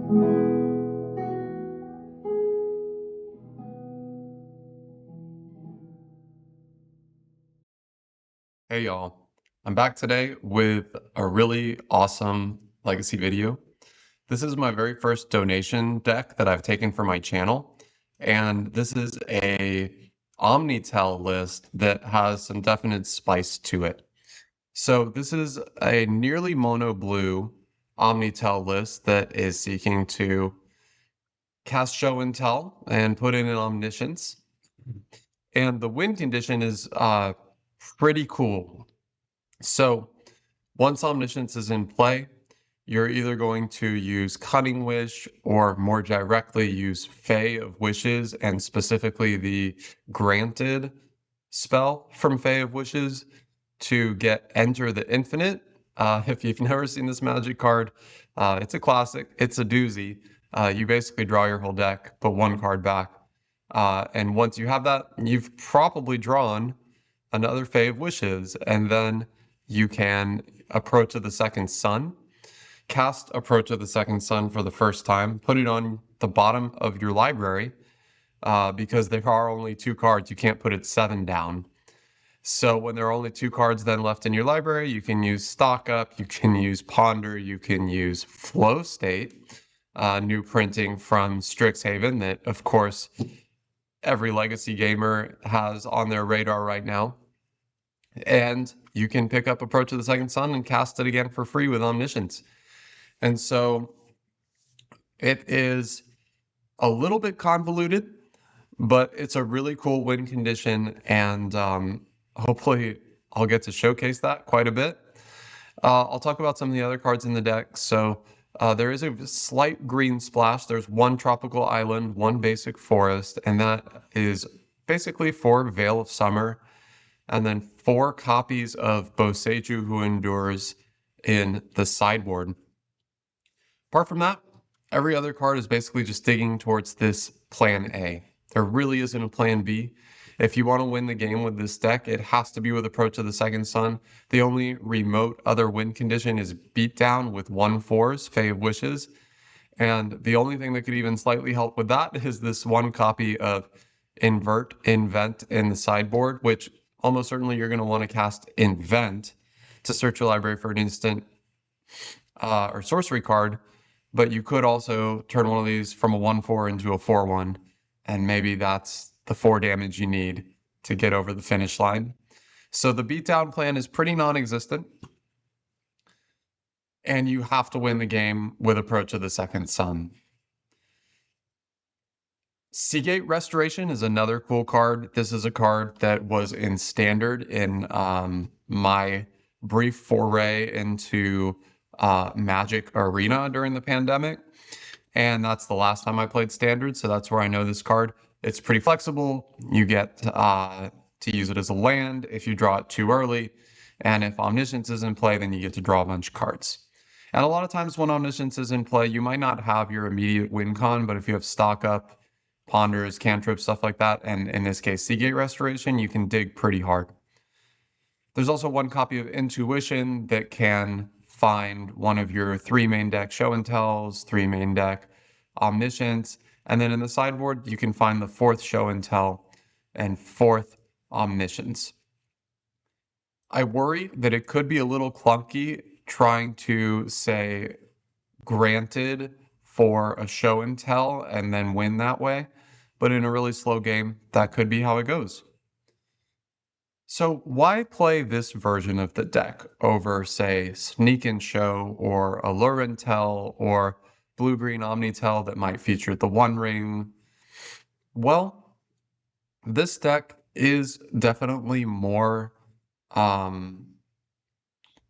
Hey y'all, I'm back today with a really awesome legacy video. This is my very first donation deck that I've taken for my channel, and this is a Omni-Tell list that has some definite spice to it. So this is a nearly mono blue Omni-Tell list that is seeking to cast Show and Tell and put in an Omniscience. And the win condition is pretty cool. So once Omniscience is in play, you're either going to use Cunning Wish or more directly use Fey of Wishes, and specifically the Granted spell from Fey of Wishes to get Enter the Infinite. If you've never seen this magic card, it's a classic. It's a doozy. You basically draw your whole deck, put one card back. And once you have that, you've probably drawn another Fey of Wishes, and then you can Approach of the Second Sun, cast Approach of the Second Sun for the first time, put it on the bottom of your library, because there are only 2 cards, you can't put it 7 down. So when there are only 2 cards then left in your library, you can use Stock Up, you can use Ponder, you can use Flow State, new printing from Strixhaven that, of course, every Legacy gamer has on their radar right now. And you can pick up Approach of the Second Sun and cast it again for free with Omniscience. And so it is a little bit convoluted, but it's a really cool win condition, and hopefully I'll get to showcase that quite a bit. I'll talk about some of the other cards in the deck. So there is a slight green splash. There's 1 tropical island, 1 basic forest, and that is basically for Veil of Summer, and then 4 copies of Boseiju Who Endures in the sideboard. Apart from that, every other card is basically just digging towards this plan A. There really isn't a plan B. If you want to win the game with this deck, it has to be with Approach of the Second Sun. The only remote other win condition is Beatdown with 1/4s, Fey of Wishes. And the only thing that could even slightly help with that is this 1 copy of Invent in the sideboard, which almost certainly you're going to want to cast Invent to search your library for an instant or sorcery card, but you could also turn one of these from a 1/4 into a 4/1, and maybe that's the 4 damage you need to get over the finish line. So the beatdown plan is pretty non-existent, and you have to win the game with Approach of the Second Sun. Seagate Restoration is another cool card. This is a card that was in Standard in my brief foray into Magic Arena during the pandemic. And that's the last time I played Standard, so that's where I know this card. It's pretty flexible. You get to use it as a land if you draw it too early. And if Omniscience is in play, then you get to draw a bunch of cards. And a lot of times when Omniscience is in play, you might not have your immediate win con, but if you have Stock Up, Ponders, Cantrips, stuff like that, and in this case, Seagate Restoration, you can dig pretty hard. There's also 1 copy of Intuition that can find one of your 3 main deck Show and Tells, 3 main deck Omniscience, and then in the sideboard, you can find the 4th Show and Tell and 4th Omniscience. I worry that it could be a little clunky trying to say Granted for a Show and Tell and then win that way, but in a really slow game, that could be how it goes. So why play this version of the deck over, say, Sneak and Show or Allure and Tell or Blue-Green Omni-Tell that might feature the One Ring? Well, this deck is definitely more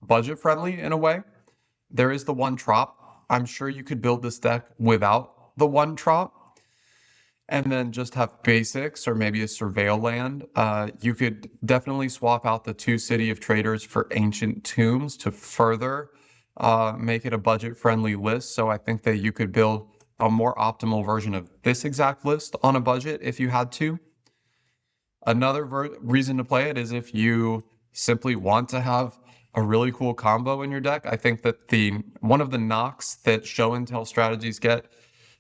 budget-friendly in a way. There is the 1 trop. I'm sure you could build this deck without the 1 trop and then just have basics or maybe a Surveil land. You could definitely swap out the 2 City of Traders for Ancient Tombs to further make it a budget-friendly list. So I think that you could build a more optimal version of this exact list on a budget if you had to. Another reason to play it is if you simply want to have a really cool combo in your deck. I think that one of the knocks that show and tell strategies get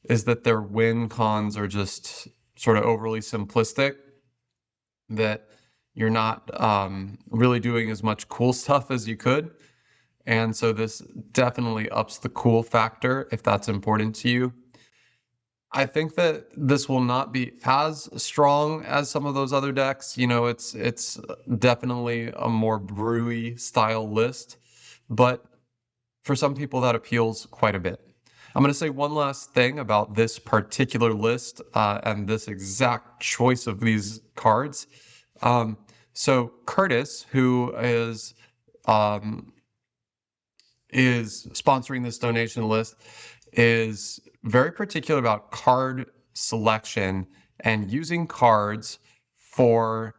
is that their win cons are just sort of overly simplistic, that you're not really doing as much cool stuff as you could. And so this definitely ups the cool factor if that's important to you. I think that this will not be as strong as some of those other decks. It's definitely a more brewy style list, but for some people that appeals quite a bit. I'm going to say one last thing about this particular list and this exact choice of these cards. So Curtis, who um, is sponsoring this donation list, is very particular about card selection and using cards for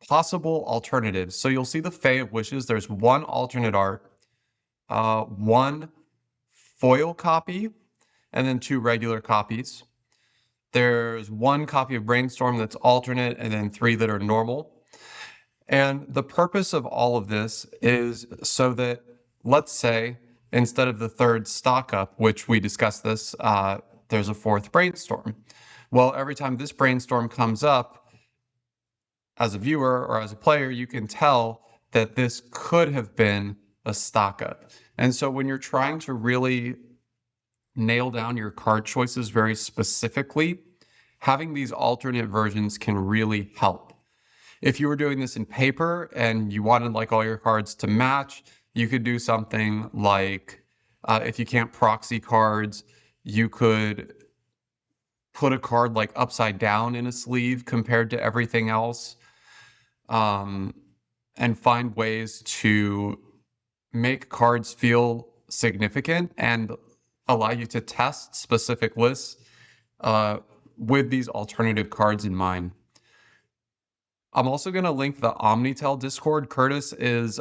possible alternatives. So you'll see the Fae of Wishes. There's one alternate art, one foil copy, and then two regular copies. There's one copy of Brainstorm that's alternate, and then three that are normal. And the purpose of all of this is so that, let's say, instead of the third stock up, which we discussed this, there's a fourth Brainstorm. Well, every time this Brainstorm comes up, as a viewer or as a player, you can tell that this could have been a stock up. And so when you're trying to really nail down your card choices very specifically, having these alternate versions can really help. If you were doing this in paper and you wanted like all your cards to match, you could do something like, if you can't proxy cards, you could put a card like upside down in a sleeve compared to everything else, and find ways to make cards feel significant and allow you to test specific lists with these alternative cards in mind. I'm also going to link the Omni-Tell Discord. Curtis is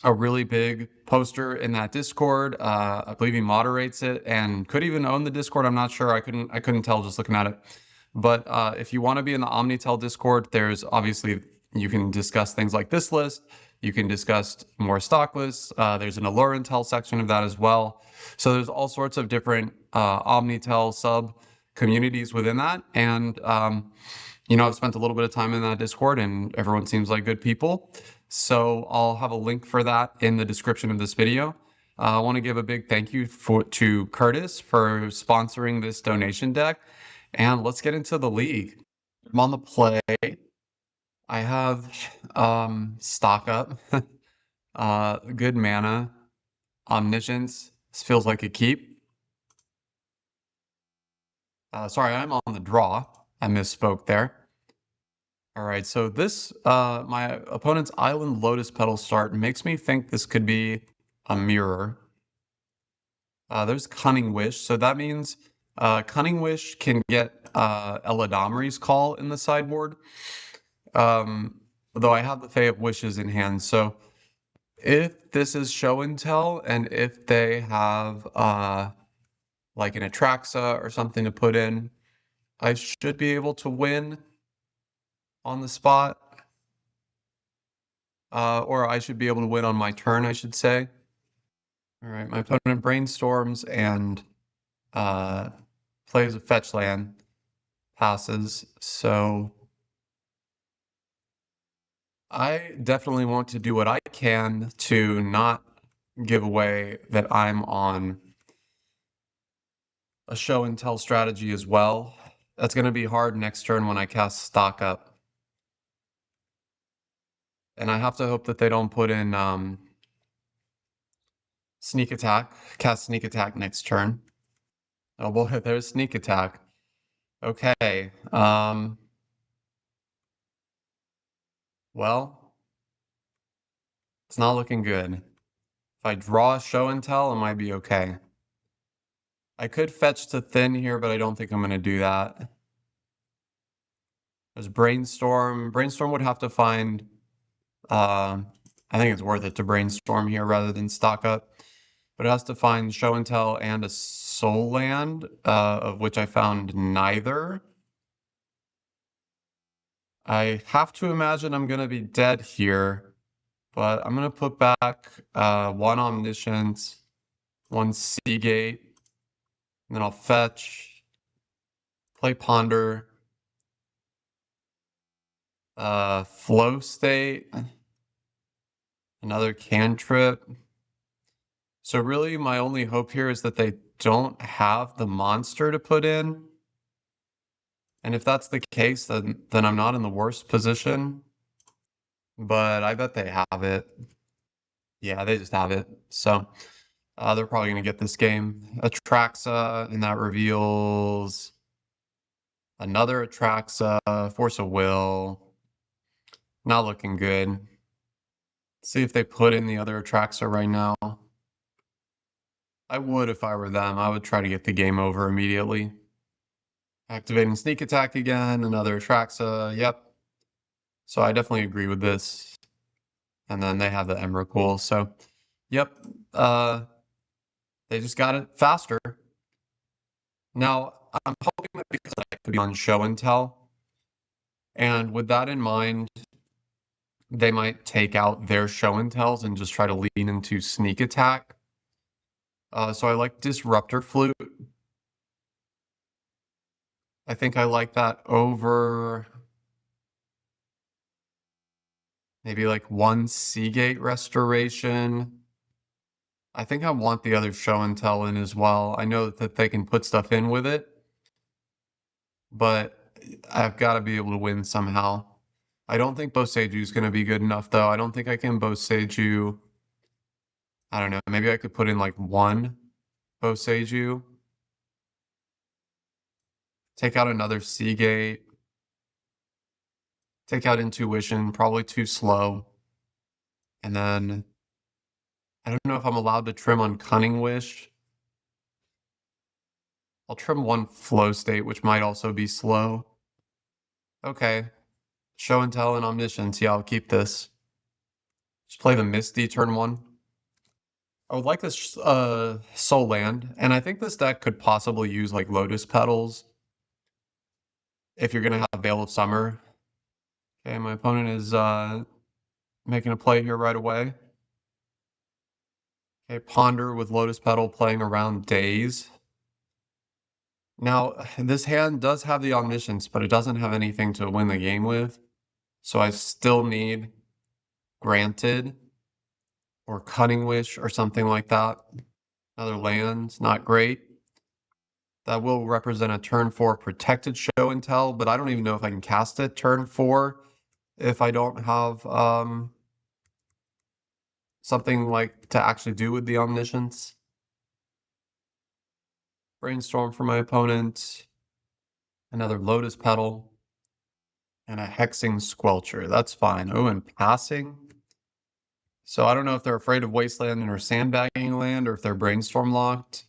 a really big poster in that Discord. I believe he moderates it and could even own the Discord. I'm not sure. I couldn't tell just looking at it. But if you want to be in the Omni-Tell Discord, there's obviously, you can discuss things like this list. You can discuss more stock lists. There's an Allure Intel section of that as well. So there's all sorts of different Omni-Tell sub communities within that. And I've spent a little bit of time in that Discord and everyone seems like good people. So I'll have a link for that in the description of this video. I want to give a big thank you to Curtis for sponsoring this donation deck. And let's get into the league. I'm on the play. I have stock up, good mana, omniscience. This feels like a keep. Sorry, I'm on the draw. I misspoke there. All right, so this, my opponent's Island Lotus Petal start makes me think this could be a mirror. There's Cunning Wish, so that means Cunning Wish can get Eladamri's Call in the sideboard. Though I have the Fae of Wishes in hand, so if this is show and tell, and if they have like an Atraxa or something to put in, I should be able to win on the spot. Or I should be able to win on my turn, I should say. All right, my opponent brainstorms and plays a fetch land, passes, so I definitely want to do what I can to not give away that I'm on a show and tell strategy as well. That's going to be hard next turn when I cast stock up. And I have to hope that they don't put in sneak attack, cast sneak attack next turn. Oh boy, there's sneak attack. Okay. Well, it's not looking good. If I draw a show and tell, it might be okay. I could fetch to thin here, but I don't think I'm going to do that. There's Brainstorm. Brainstorm would have to find... I think it's worth it to Brainstorm here rather than stock up. But it has to find show and tell and a soul land, of which I found neither. I have to imagine I'm gonna be dead here, but I'm gonna put back one Omniscient, one Seagate, and then I'll fetch, play Ponder, Flow State, another Cantrip. So really my only hope here is that they don't have the monster to put in. And if that's the case, then I'm not in the worst position. But I bet they have it. Yeah, they just have it. So they're probably going to get this game. Atraxa, and that reveals another Atraxa, Force of Will. Not looking good. See if they put in the other Atraxa right now. I would if I were them. I would try to get the game over immediately. Activating Sneak Attack again, another Atraxa. Yep. So I definitely agree with this. And then they have the Emrakul. So, yep. They just got it faster. Now, I'm hoping that because I could be on show and tell, and with that in mind, they might take out their show and tells and just try to lean into sneak attack. So I like Disruptor Flute. I think I like that over maybe like one Seagate Restoration. I think I want the other show and tell in as well. I know that they can put stuff in with it, but I've got to be able to win somehow. I don't think Boseiju is going to be good enough, though. I don't think I can Boseiju. I don't know. Maybe I could put in like one Boseiju. Take out another Seagate. Take out Intuition. Probably too slow. And then I don't know if I'm allowed to trim on Cunning Wish. I'll trim one Flow State, which might also be slow. Okay. Show and Tell and Omniscience. Yeah, I'll keep this. Just play the Misty turn one. I would like this Soul Land, and I think this deck could possibly use like Lotus Petals if you're gonna have Veil of Summer. Okay, my opponent is making a play here right away. Okay, Ponder with Lotus Petal playing around Daze. Now, this hand does have the Omniscience, but it doesn't have anything to win the game with. So I still need Granted or Cunning Wish or something like that. Another land, not great. That will represent a turn 4 protected show and tell, but I don't even know if I can cast it turn 4 if I don't have something like to actually do with the Omniscience. Brainstorm for my opponent. Another Lotus Petal. And a Hexing Squelcher. That's fine. Oh, and passing. So I don't know if they're afraid of Wasteland or sandbagging land or if they're Brainstorm locked.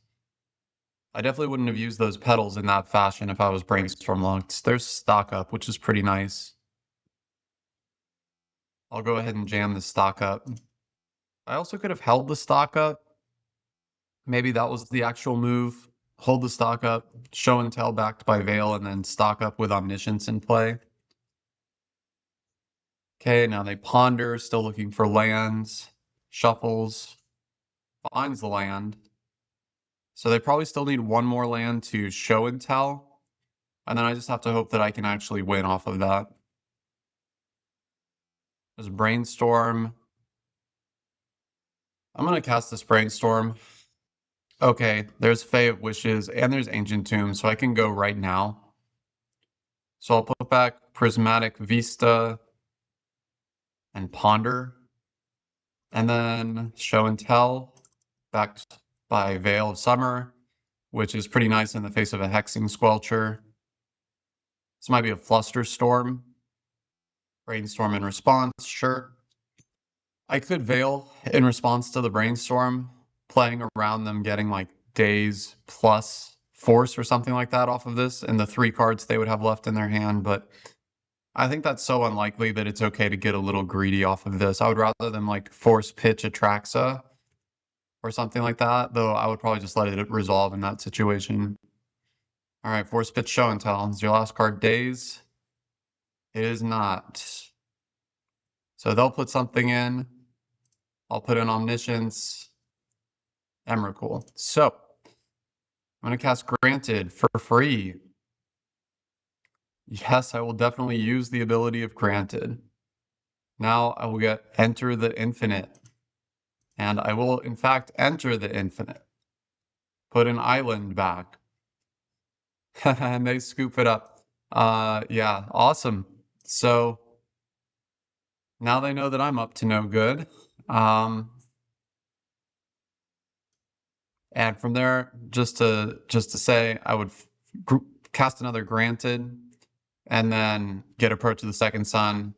I definitely wouldn't have used those petals in that fashion if I was Brainstorm locked. There's stock up, which is pretty nice. I'll go ahead and jam the stock up. I also could have held the stock up. Maybe that was the actual move. Hold the stock up, show and tell backed by Veil, and then stock up with Omniscience in play. Okay, now they ponder, still looking for lands. Shuffles, finds the land. So they probably still need one more land to show and tell. And then I just have to hope that I can actually win off of that. There's Brainstorm. I'm going to cast this Brainstorm. Okay, there's Fae of Wishes and there's Ancient Tomb, so I can go right now. So I'll put back Prismatic Vista and Ponder. And then Show and Tell, backed by Veil of Summer, which is pretty nice in the face of a Hexing Squelcher. This might be a Flusterstorm. Brainstorm in response, sure. I could Veil in response to the Brainstorm, playing around them getting like Daze plus Force or something like that off of this, and the 3 cards they would have left in their hand, but I think that's so unlikely that it's okay to get a little greedy off of this. I would rather them like Force Pitch Atraxa or something like that, though I would probably just let it resolve in that situation. All right, Force Pitch Show and Tell. Is your last card Daze? It is not. So they'll put something in. I'll put in Omniscience. Emrakul. So I'm going to cast Granted for free. Yes, I will definitely use the ability of Granted. Now I will get Enter the Infinite. And I will, in fact, enter the Infinite. Put an island back. And they scoop it up. Yeah, awesome. So now they know that I'm up to no good. And from there, just to say, I would cast another Granted, and then get Approach of the Second Sun,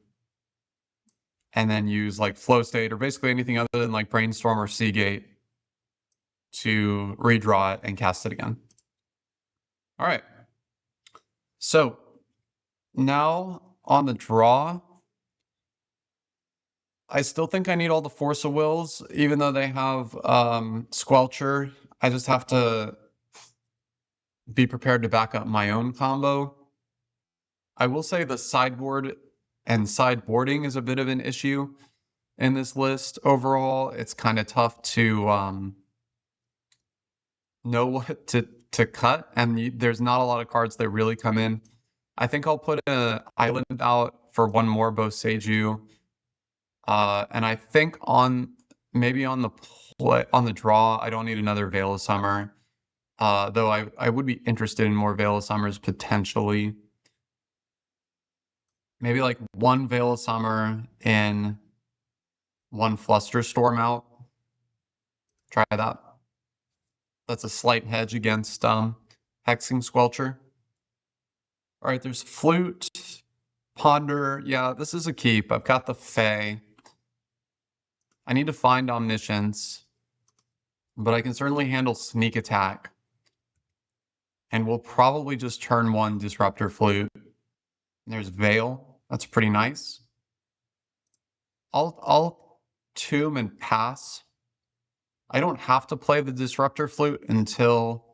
and then use like Flow State or basically anything other than like Brainstorm or Seagate to redraw it and cast it again. All right. So now on the draw, I still think I need all the Force of Wills, even though they have Squelcher. I just have to be prepared to back up my own combo. I will say the sideboard and sideboarding is a bit of an issue in this list. Overall, it's kind of tough to know what to cut, and there's not a lot of cards that really come in. I think I'll put an island out for one more Boseiju. And I think maybe on the draw, I don't need another Veil of Summer. Though I would be interested in more Veil of Summers potentially. Maybe like one Veil of Summer and one Flusterstorm out. Try that. That's a slight hedge against Hexing Squelcher. All right, there's Flute, Ponder. Yeah, this is a keep. I've got the Fae. I need to find Omniscience, but I can certainly handle Sneak Attack. And we'll probably just turn one Disruptor Flute. There's Veil. That's pretty nice. I'll tomb and pass. I don't have to play the Disruptor Flute until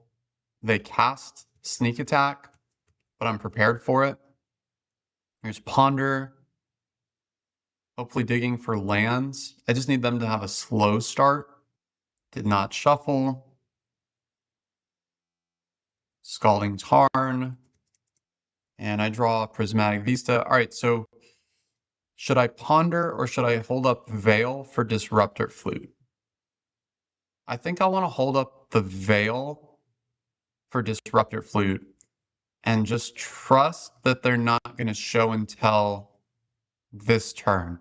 they cast Sneak Attack, but I'm prepared for it. There's Ponder. Hopefully digging for lands. I just need them to have a slow start. Did not shuffle. Scalding Tarn. And I draw Prismatic Vista. All right, so should I Ponder or should I hold up Veil for Disruptor Flute? I think I want to hold up the Veil for Disruptor Flute and just trust that they're not going to show and tell this turn.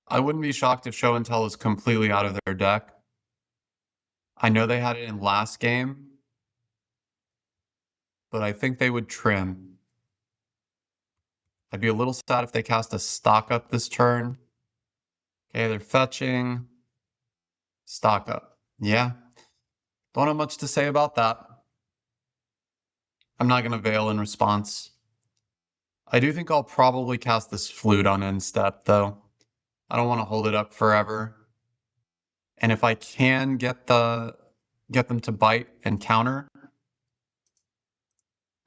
I wouldn't be shocked if show and tell is completely out of their deck. I know they had it in last game, but I think they would trim. I'd be a little sad if they cast a stock up this turn. Okay, they're fetching. Stock up. Yeah. Don't have much to say about that. I'm not going to Veil in response. I do think I'll probably cast this Flute on end step, though. I don't want to hold it up forever. And if I can get them to bite and counter,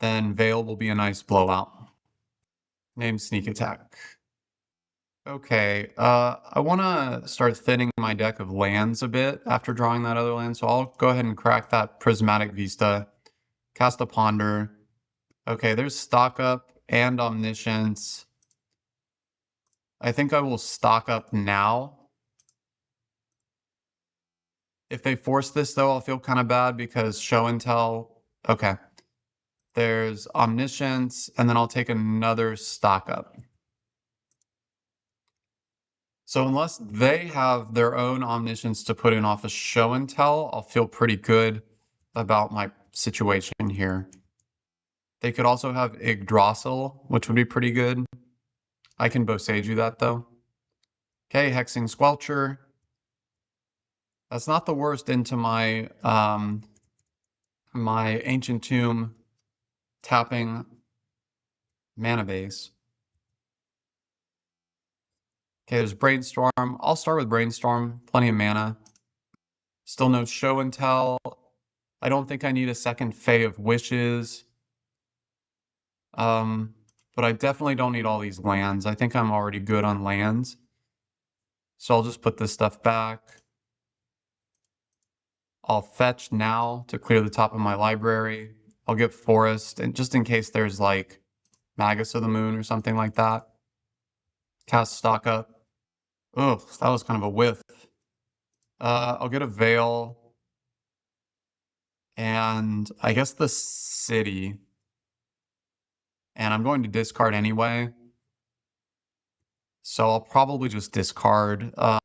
then Veil will be a nice blowout. Name Sneak Attack. Okay, I want to start thinning my deck of lands a bit after drawing that other land, so I'll go ahead and crack that Prismatic Vista, cast a Ponder. Okay, there's Stock Up and Omniscience. I think I will stock up now. If they force this, though, I'll feel kind of bad because show and tell. Okay. There's Omniscience, and then I'll take another stock up. So unless they have their own Omniscience to put in off a show and tell, I'll feel pretty good about my situation here. They could also have Yggdrasil, which would be pretty good. I can Boseiju that, though. Okay, Hexing Squelcher. That's not the worst into my my Ancient Tomb tapping mana base. Okay, there's Brainstorm. I'll start with Brainstorm. Plenty of mana. Still no show and tell. I don't think I need a second Fae of Wishes. but I definitely don't need all these lands. I think I'm already good on lands. So I'll just put this stuff back. I'll fetch now to clear the top of my library. I'll get forest, and just in case there's like Magus of the Moon or something like that. Cast stock up. Oh, that was kind of a whiff. I'll get a veil. And I guess the city. And I'm going to discard anyway. So I'll probably just discard. I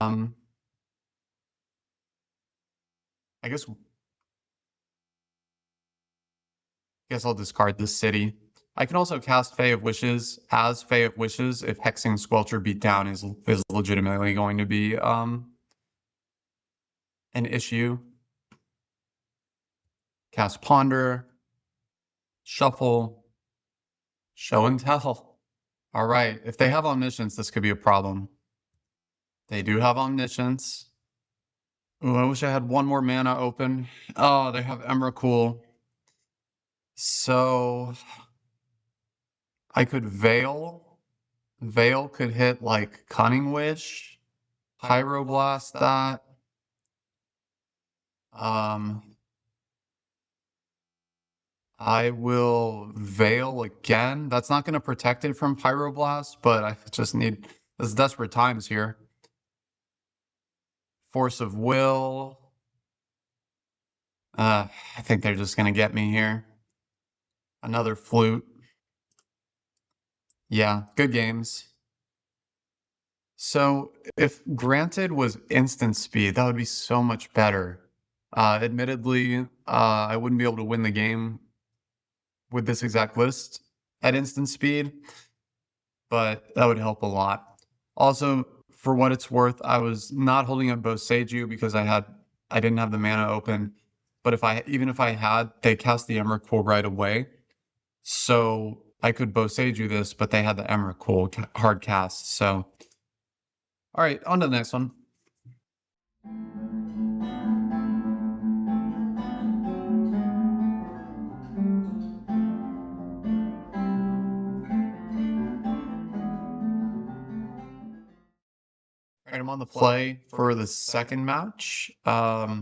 guess I'll discard this city. I can also cast Fae of Wishes as Fae of Wishes if Hexing Squelcher Beatdown is legitimately going to be an issue. Cast Ponder, Shuffle, Show and Tell. All right, if they have Omniscience, this could be a problem. They do have Omniscience. Ooh, I wish I had one more mana open. Oh, they have Emrakul. So I could Veil. Veil could hit like Cunning Wish. Pyroblast that. I will Veil again. That's not going to protect it from Pyroblast, but I just need... This is desperate times here. Force of Will. I think they're just going to get me here. Another Flute. Yeah, good games. So if Granted was instant speed, that would be so much better. Admittedly, I wouldn't be able to win the game with this exact list at instant speed, but that would help a lot. Also, for what it's worth, I was not holding up Boseiju because I didn't have the mana open. But even if I had, they cast the Emrakul right away. So I could Boseiju this, but they had the Emrakul hard cast. So, all right, on to the next one. All right, I'm on the play for the second match. Yeah,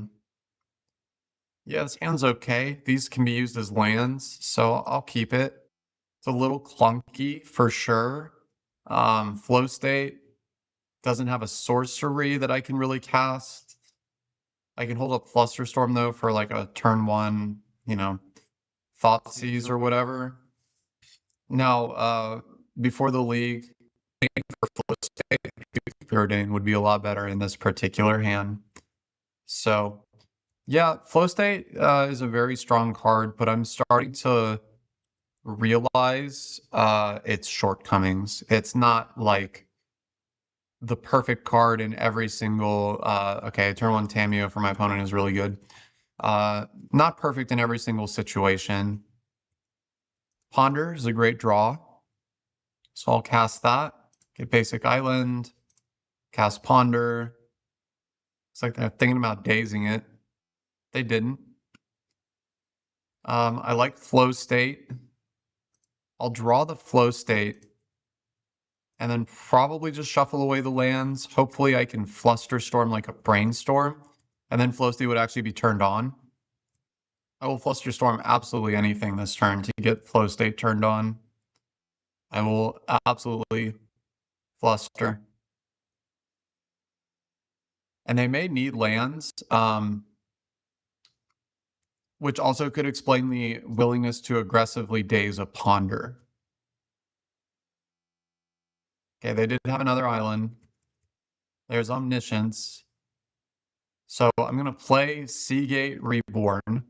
this hand's okay. These can be used as lands, so I'll keep it. It's a little clunky for sure. Flow State doesn't have a sorcery that I can really cast. I can hold up Flusterstorm though for like a turn one, Thoughtseize or whatever. Now, before the league, for Flow State, Preordain would be a lot better in this particular hand. So, yeah, Flow State is a very strong card, but I'm starting to realize its shortcomings. It's not like the perfect card in every single okay, turn one Tameo for my opponent is really good. Not perfect in every single situation. Ponder is a great draw. So I'll cast that. Get basic island. Cast Ponder. Looks like they're thinking about dazing it. They didn't. I like Flow State. I'll draw the Flow State and then probably just shuffle away the lands. Hopefully I can Flusterstorm like a Brainstorm, and then Flow State would actually be turned on. I will Flusterstorm absolutely anything this turn to get Flow State turned on. I will absolutely Fluster. And they may need lands, which also could explain the willingness to aggressively daze a Ponder. Okay, they did have another island. There's Omniscience. So I'm going to play Seagate Reborn.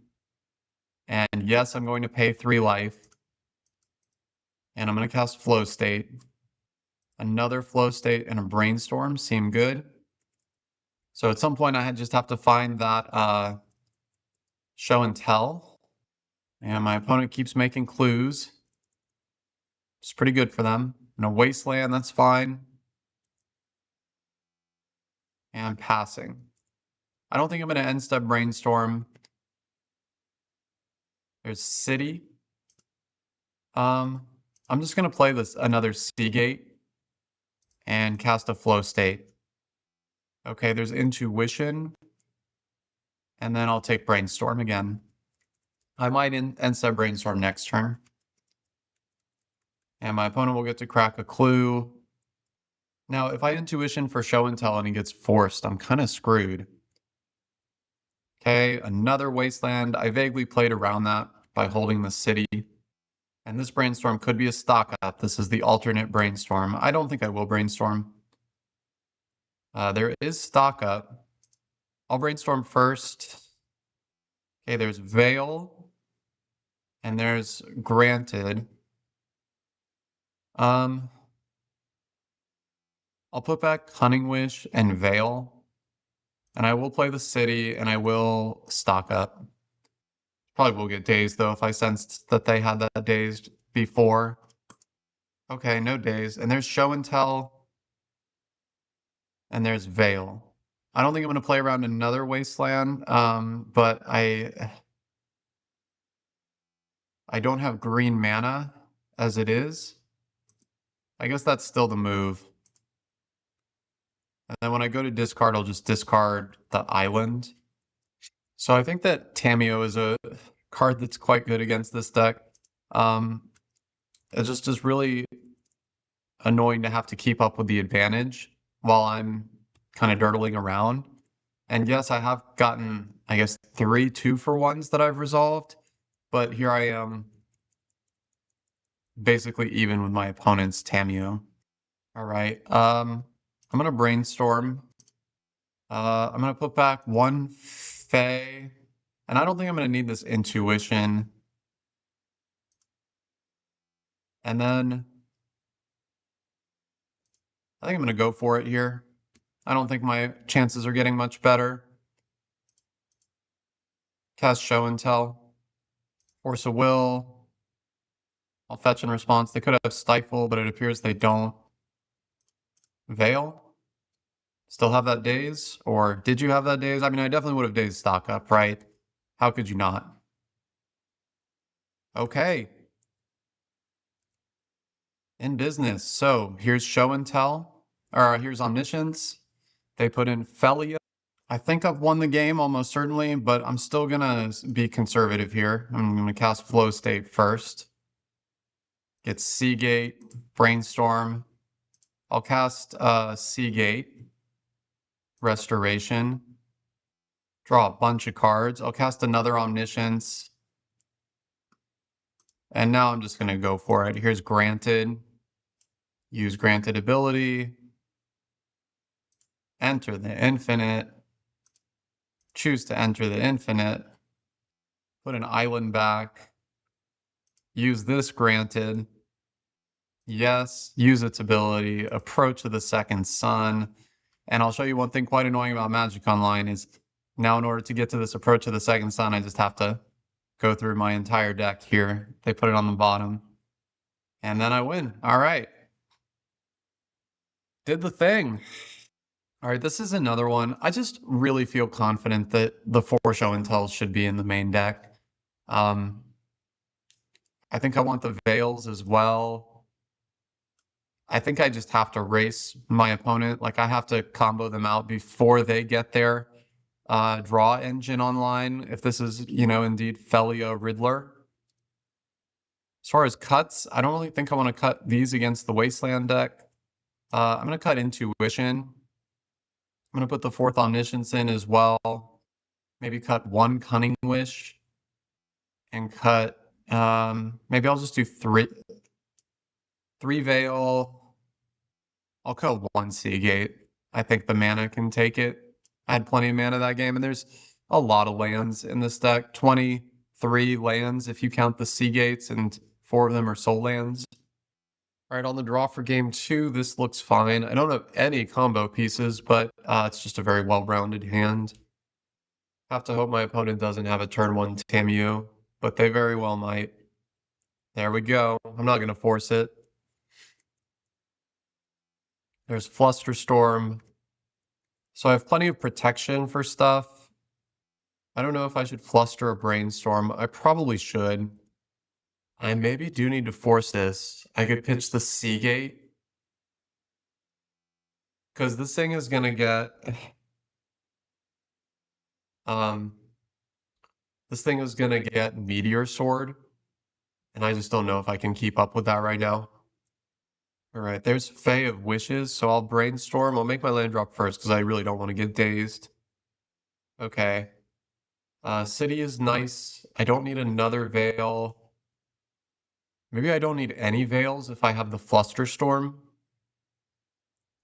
And yes, I'm going to pay 3 life. And I'm going to cast Flow State. Another Flow State and a Brainstorm seem good. So at some point I just have to find that Show and Tell. And my opponent keeps making clues. It's pretty good for them. And a Wasteland, that's fine. And passing. I don't think I'm going to end step Brainstorm. There's City. I'm just going to play this another Seagate and cast a flow state. Okay, there's intuition, and then I'll take brainstorm again. I might instead brainstorm next turn. And my opponent will get to crack a clue. Now, if I intuition for show and tell and he gets forced, I'm kind of screwed. Okay, another wasteland. I vaguely played around that by holding the city. And this brainstorm could be a stock up. This is the alternate brainstorm. I don't think I will brainstorm. There is stock up. I'll brainstorm first. Okay, there's Veil. And there's Granted. I'll put back Cunning Wish and Veil. And I will play the city and I will stock up. Probably will get dazed though if I sensed that they had that dazed before. Okay, no daze. And there's show and tell. And there's Veil. I don't think I'm going to play around another wasteland, but I don't have green mana as it is. I guess that's still the move. And then when I go to discard, I'll just discard the island. So I think that Tamiyo is a card that's quite good against this deck. It's just really annoying to have to keep up with the advantage while I'm kind of dirtling around. And yes, I have gotten, I guess, 3 2-for-1s that I've resolved, but here I am basically even with my opponent's Tamiyo. All right, I'm going to brainstorm. I'm going to put back 1 Fae, and I don't think I'm going to need this intuition. And then I think I'm going to go for it here. I don't think my chances are getting much better. Cast show and tell. Force a will. I'll fetch in response. They could have stifle, but it appears they don't. Veil. Still have that daze? Or did you have that daze? I mean, I definitely would have dazed stock up, right? How could you not? Okay. In business. So here's show and tell. Or here's omniscience. They put in Phelia. I think I've won the game almost certainly, but I'm still going to be conservative here. I'm going to cast flow state first. Get Seagate, brainstorm. I'll cast Seagate, restoration. Draw a bunch of cards. I'll cast another omniscience. And now I'm just going to go for it. Here's Granted. Use Granted ability. Enter the infinite. Choose to enter the infinite. Put an island back. Use this Granted. Yes, use its ability. Approach of the second sun. And I'll show you one thing quite annoying about Magic Online is now in order to get to this approach of the second sun, I just have to go through my entire deck here. They put it on the bottom. And then I win. All right. Did the thing. All right, this is another one. I just really feel confident that the 4 show and tells should be in the main deck. I think I want the Veils as well. I think I just have to race my opponent. Like I have to combo them out before they get their draw engine online. If this is, indeed Phelia Riddler. As far as cuts, I don't really think I want to cut these against the Wasteland deck. I'm going to cut Intuition. I'm going to put the 4th Omniscience in as well. Maybe cut 1 Cunning Wish. And cut, maybe I'll just do 3 Veil. I'll cut 1 Seagate. I think the mana can take it. I had plenty of mana that game, and there's a lot of lands in this deck. 23 lands if you count the Seagates, and 4 of them are soul lands. All right, on the draw for game 2, this looks fine. I don't have any combo pieces, but it's just a very well-rounded hand. Have to hope my opponent doesn't have a turn 1 Tamiyo, but they very well might. There we go. I'm not going to force it. There's Flusterstorm. So I have plenty of protection for stuff. I don't know if I should Fluster or Brainstorm. I probably should. I maybe do need to force this. I could pitch the Seagate because this thing is gonna get um this thing is gonna get Meteor Sword, and I just don't know if I can keep up with that right now. All right, there's Fae of Wishes, so I'll brainstorm. I'll make my land drop first because I really don't want to get dazed. Okay. City is nice. I don't need another veil. Maybe I don't need any veils if I have the Flusterstorm.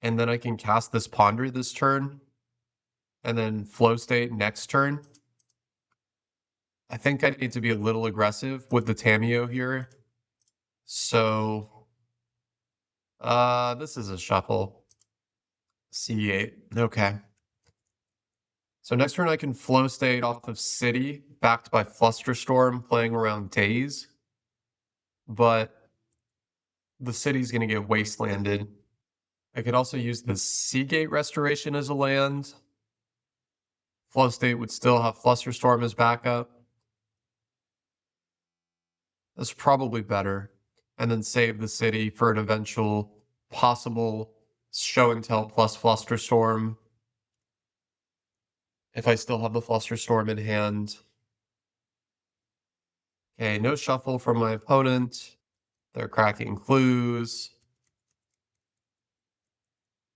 And then I can cast this Ponder this turn. And then Flow State next turn. I think I need to be a little aggressive with the Tameo here. So, this is a shuffle. C8. Okay. So next turn I can Flow State off of City, backed by Flusterstorm, playing around Daze. But the city's going to get wastelanded. I could also use the Seagate Restoration as a land. Flow State would still have Flusterstorm as backup. That's probably better. And then save the city for an eventual possible Show and Tell plus Flusterstorm. If I still have the Flusterstorm in hand. Okay, no shuffle from my opponent. They're cracking clues.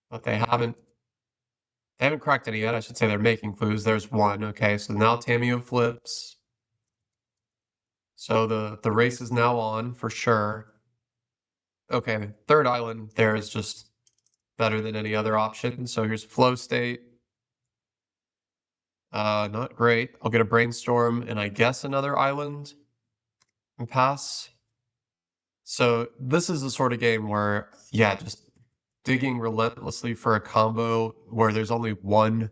But they haven't cracked any yet. I should say they're making clues. There's one. Okay, so now Tameo flips. So the race is now on for sure. Okay, third island there is just better than any other option. So here's Flow State. Not great. I'll get a Brainstorm and I guess another island and pass. So this is the sort of game where, yeah, just digging relentlessly for a combo where there's only one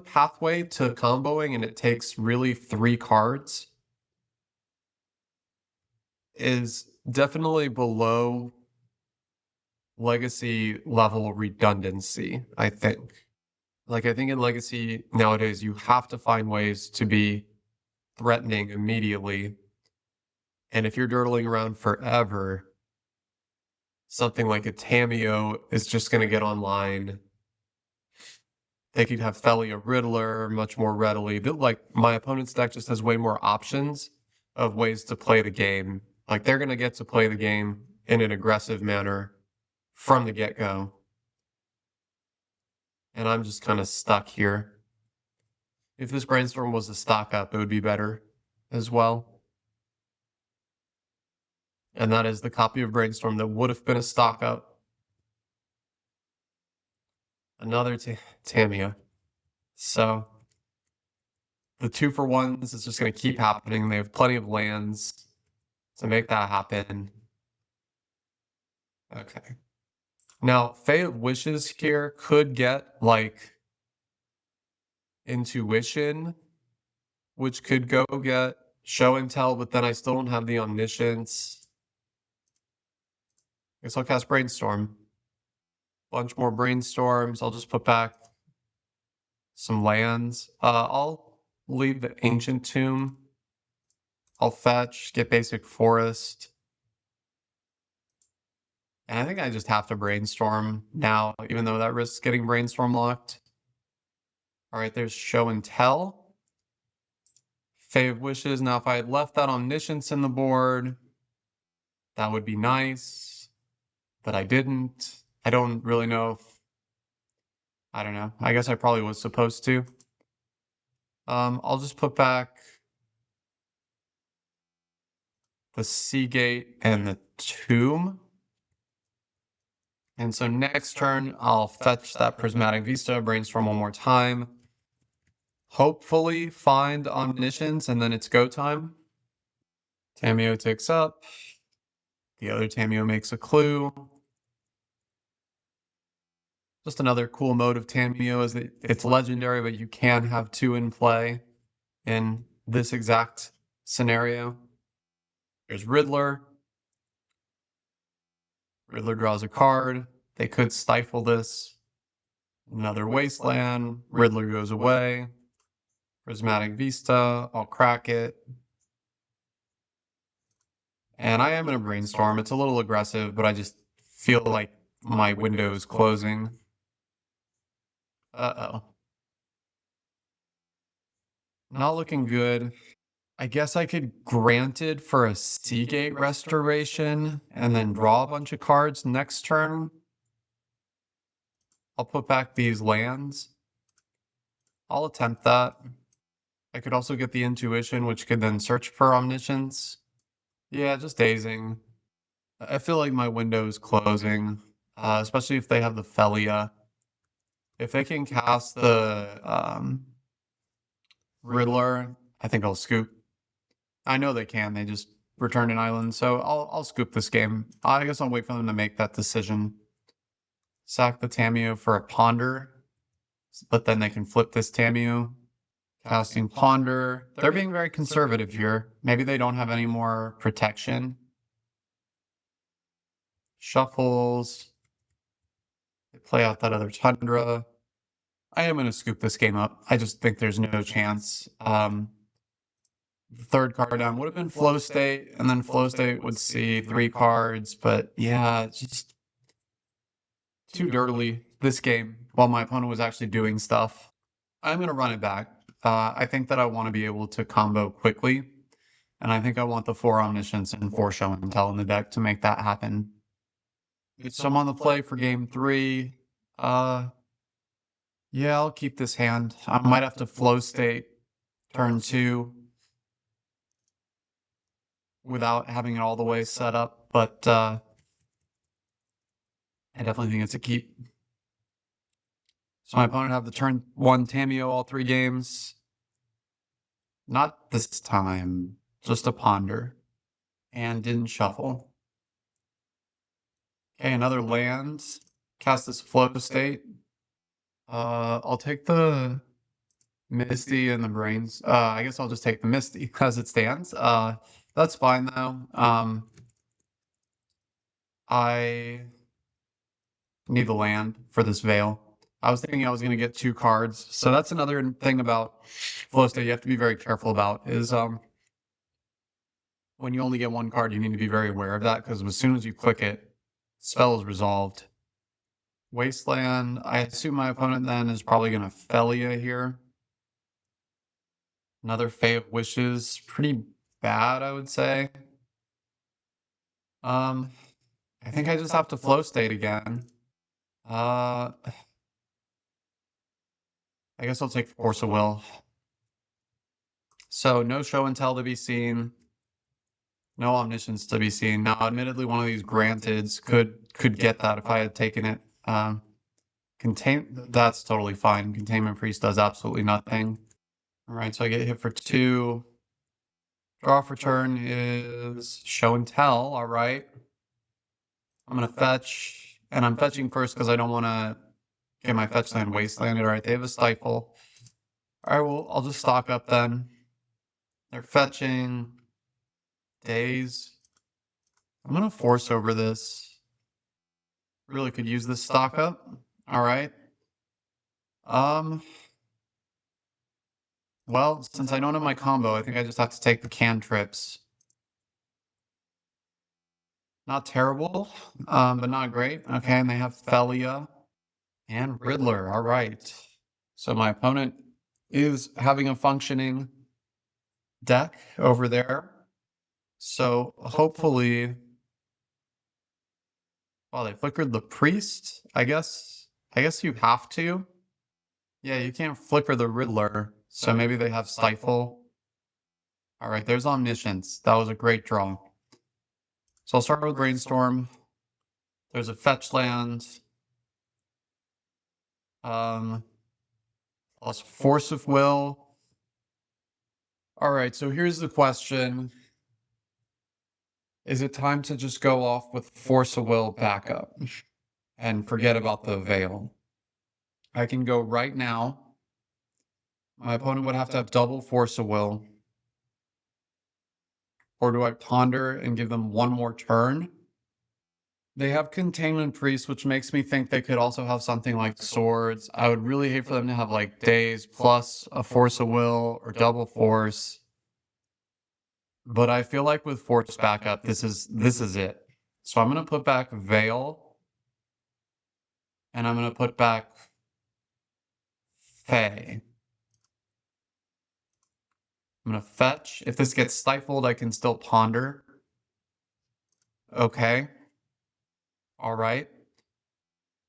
pathway to comboing and it takes really 3 cards is definitely below Legacy level redundancy, I think. Like, I think in Legacy nowadays, you have to find ways to be threatening immediately. And if you're dirtling around forever, something like a Tameo is just going to get online. They could have Phelia Riddler much more readily. Like, my opponent's deck just has way more options of ways to play the game. Like, they're going to get to play the game in an aggressive manner from the get-go. And I'm just kind of stuck here. If this Brainstorm was a stock up, it would be better as well. And that is the copy of Brainstorm that would have been a stock up. Another Tameo. So the 2-for-1s is just going to keep happening. They have plenty of lands to make that happen. Okay. Now, Fae of Wishes here could get, like, Intuition, which could go get Show and Tell, but then I still don't have the Omniscience. I guess I'll cast Brainstorm. Bunch more Brainstorms. I'll just put back some lands. I'll leave the Ancient Tomb. I'll fetch, get basic Forest. And I think I just have to Brainstorm now, even though that risks getting Brainstorm locked. All right, there's Show and Tell. Fae of Wishes. Now, if I had left that Omniscience in the board, that would be nice. But I didn't. I don't really know. I don't know. I guess I probably was supposed to. I'll just put back the Seagate and the Tomb. And so next turn, I'll fetch that Prismatic Vista, Brainstorm one more time. Hopefully find Omniscience, and then it's go time. Tameo takes up. The other Tameo makes a clue. Just another cool mode of Tameo is that it's legendary, but you can have 2 in play in this exact scenario. There's Riddler. Riddler draws a card. They could stifle this. Another Wasteland. Riddler goes away. Prismatic Vista. I'll crack it. And I am in a brainstorm. It's a little aggressive, but I just feel like my window is closing. Uh-oh. Not looking good. I guess I could grant it for a Seagate restoration and then draw a bunch of cards next turn. I'll put back these lands. I'll attempt that. I could also get the intuition, which could then search for omniscience. Yeah, just dazing. I feel like my window is closing, especially if they have the Phelia. If they can cast the Riddler, I think I'll scoop. I know they can. They just returned an island, so I'll scoop this game. I guess I'll wait for them to make that decision. Sack the Tamiyo for a Ponder, but then they can flip this Tamiyo. Casting Ponder. They're being very conservative here. Maybe they don't have any more protection. Shuffles. They play out that other Tundra. I am going to scoop this game up. I just think there's no chance. The third card down would have been Flow State, and then Flow State would see 3 cards, but yeah, it's just too dirtily this game while my opponent was actually doing stuff. I'm going to run it back. I think that I want to be able to combo quickly, and I think I want the 4 Omniscience and 4 Show and Tell in the deck to make that happen. It's some on the play for game 3. Yeah, I'll keep this hand. I might have to Flow State turn 2 without having it all the way set up, but I definitely think it's a keep. So my opponent have the turn 1 Tamiyo all 3 games. Not this time, just a Ponder. And didn't shuffle. Okay, another land. Cast this Flow State. I'll take the Misty and the Brains. I guess I'll just take the Misty as it stands. That's fine though. I need the land for this Veil. I was thinking I was going to get 2 cards. So that's another thing about Flow State you have to be very careful about is when you only get 1 card, you need to be very aware of that because as soon as you click it, spell is resolved. Wasteland, I assume my opponent then is probably going to Phelia here. Another Fae of Wishes, pretty bad, I would say. I think I just have to Flow State again. I guess I'll take Force of Will. So no Show and Tell to be seen. No Omniscience to be seen. Now, admittedly, one of these granteds could get that if I had taken it. That's totally fine. Containment Priest does absolutely nothing. All right, so I get hit for 2. Draw for turn is Show and Tell. All right. I'm going to fetch, and I'm fetching first because I don't want to get my fetch land wastelanded. All right, they have a Stifle. All right, well, I'll just stock up then. They're fetching. Days. I'm going to force over this. Really could use this stock up. All right. Well, since I don't have my combo, I think I just have to take the cantrips. Not terrible, but not great. Okay, and they have Phelia and Riddler. All right. So my opponent is having a functioning deck over there. So hopefully, well, they flickered the priest. I guess you have to. Yeah, you can't flicker the Riddler. So maybe they have Stifle. All right, there's Omniscience. That was a great draw. So I'll start with Brainstorm. There's a fetch land. Plus Force of Will. All right, so here's the question. Is it time to just go off with Force of Will backup and forget about the Veil? I can go right now. My opponent would have to have double Force of Will. Or do I ponder and give them 1 more turn? They have Containment Priest, which makes me think they could also have something like Swords. I would really hate for them to have like Days plus a Force of Will or double Force. But I feel like with force backup, this is it. So I'm gonna put back Veil, and I'm gonna put back Fae. I'm gonna fetch. If this gets stifled, I can still ponder. Okay. All right.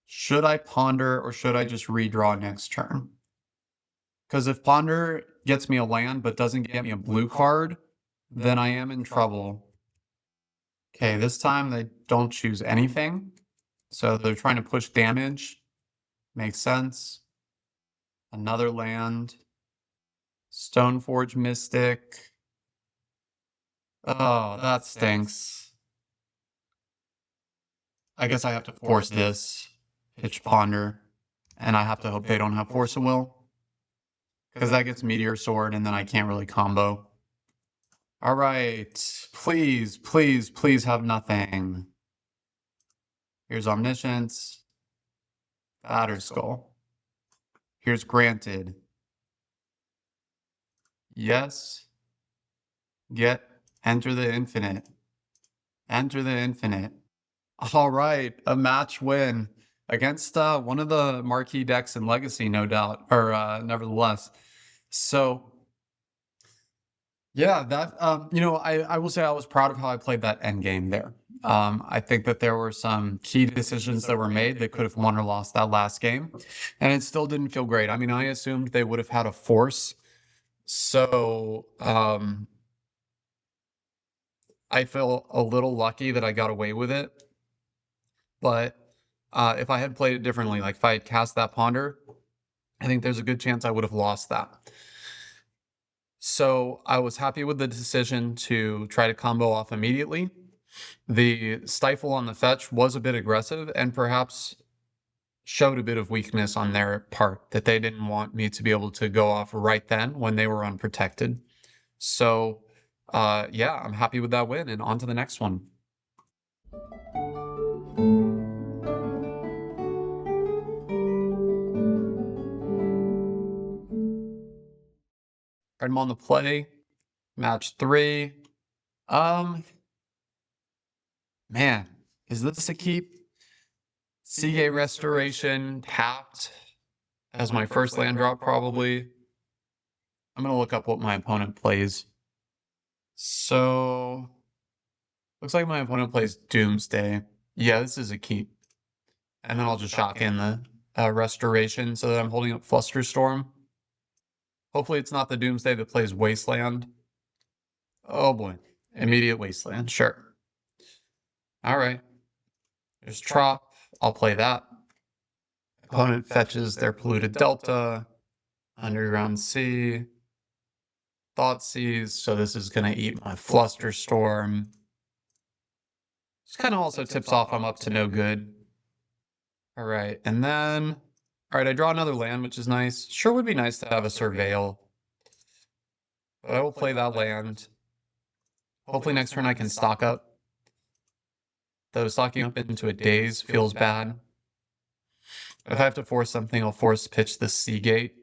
Should I ponder or should I just redraw next turn? Because if ponder gets me a land but doesn't get me a blue card, then I am in trouble. Okay, this time they don't choose anything. So they're trying to push damage. Makes sense. Another land. Stoneforge Mystic. Oh, that stinks. I guess I have to force this. Pitch Ponder. And I have to hope they don't have Force of Will. Because that gets Meteor Sword and then I can't really combo. Alright. Please, please, please have nothing. Here's Omniscience. Batter Skull. Here's Granted. Yes. Get. Enter the Infinite. Enter the Infinite. All right, a match win against one of the marquee decks in Legacy, no doubt, or nevertheless. So, yeah, that I will say I was proud of how I played that end game there. I think that there were some key decisions that were made that could have won or lost that last game, and it still didn't feel great. I mean, I assumed they would have had a force, so I feel a little lucky that I got away with it. But if I had played it differently, like if I had cast that Ponder, I think there's a good chance I would have lost that. So I was happy with the decision to try to combo off immediately. The Stifle on the fetch was a bit aggressive and perhaps showed a bit of weakness on their part, that they didn't want me to be able to go off right then when they were unprotected. So yeah, I'm happy with that win and on to the next one. I'm on the play. Match 3. Um, man, is this a keep? Seagate Restoration tapped as my first land drop, probably. I'm gonna look up what my opponent plays. So, looks like my opponent plays Doomsday. Yeah, this is a keep. And then I'll just shock in the Restoration so that I'm holding up Flusterstorm. Hopefully it's not the Doomsday that plays Wasteland. Oh boy. Immediate Wasteland, sure. Alright. There's Trop. I'll play that. Opponent fetches their Polluted Delta, Underground Sea, Thoughtseize, so this is going to eat my Flusterstorm. This kind of also tips off I'm up to no good. All right, and then, all right, I draw another land, which is nice. Sure would be nice to have a Surveil, but I will play that land. Hopefully next turn I can stock up. Though stocking up into a Daze feels bad. If I have to force something, I'll force pitch the Seagate.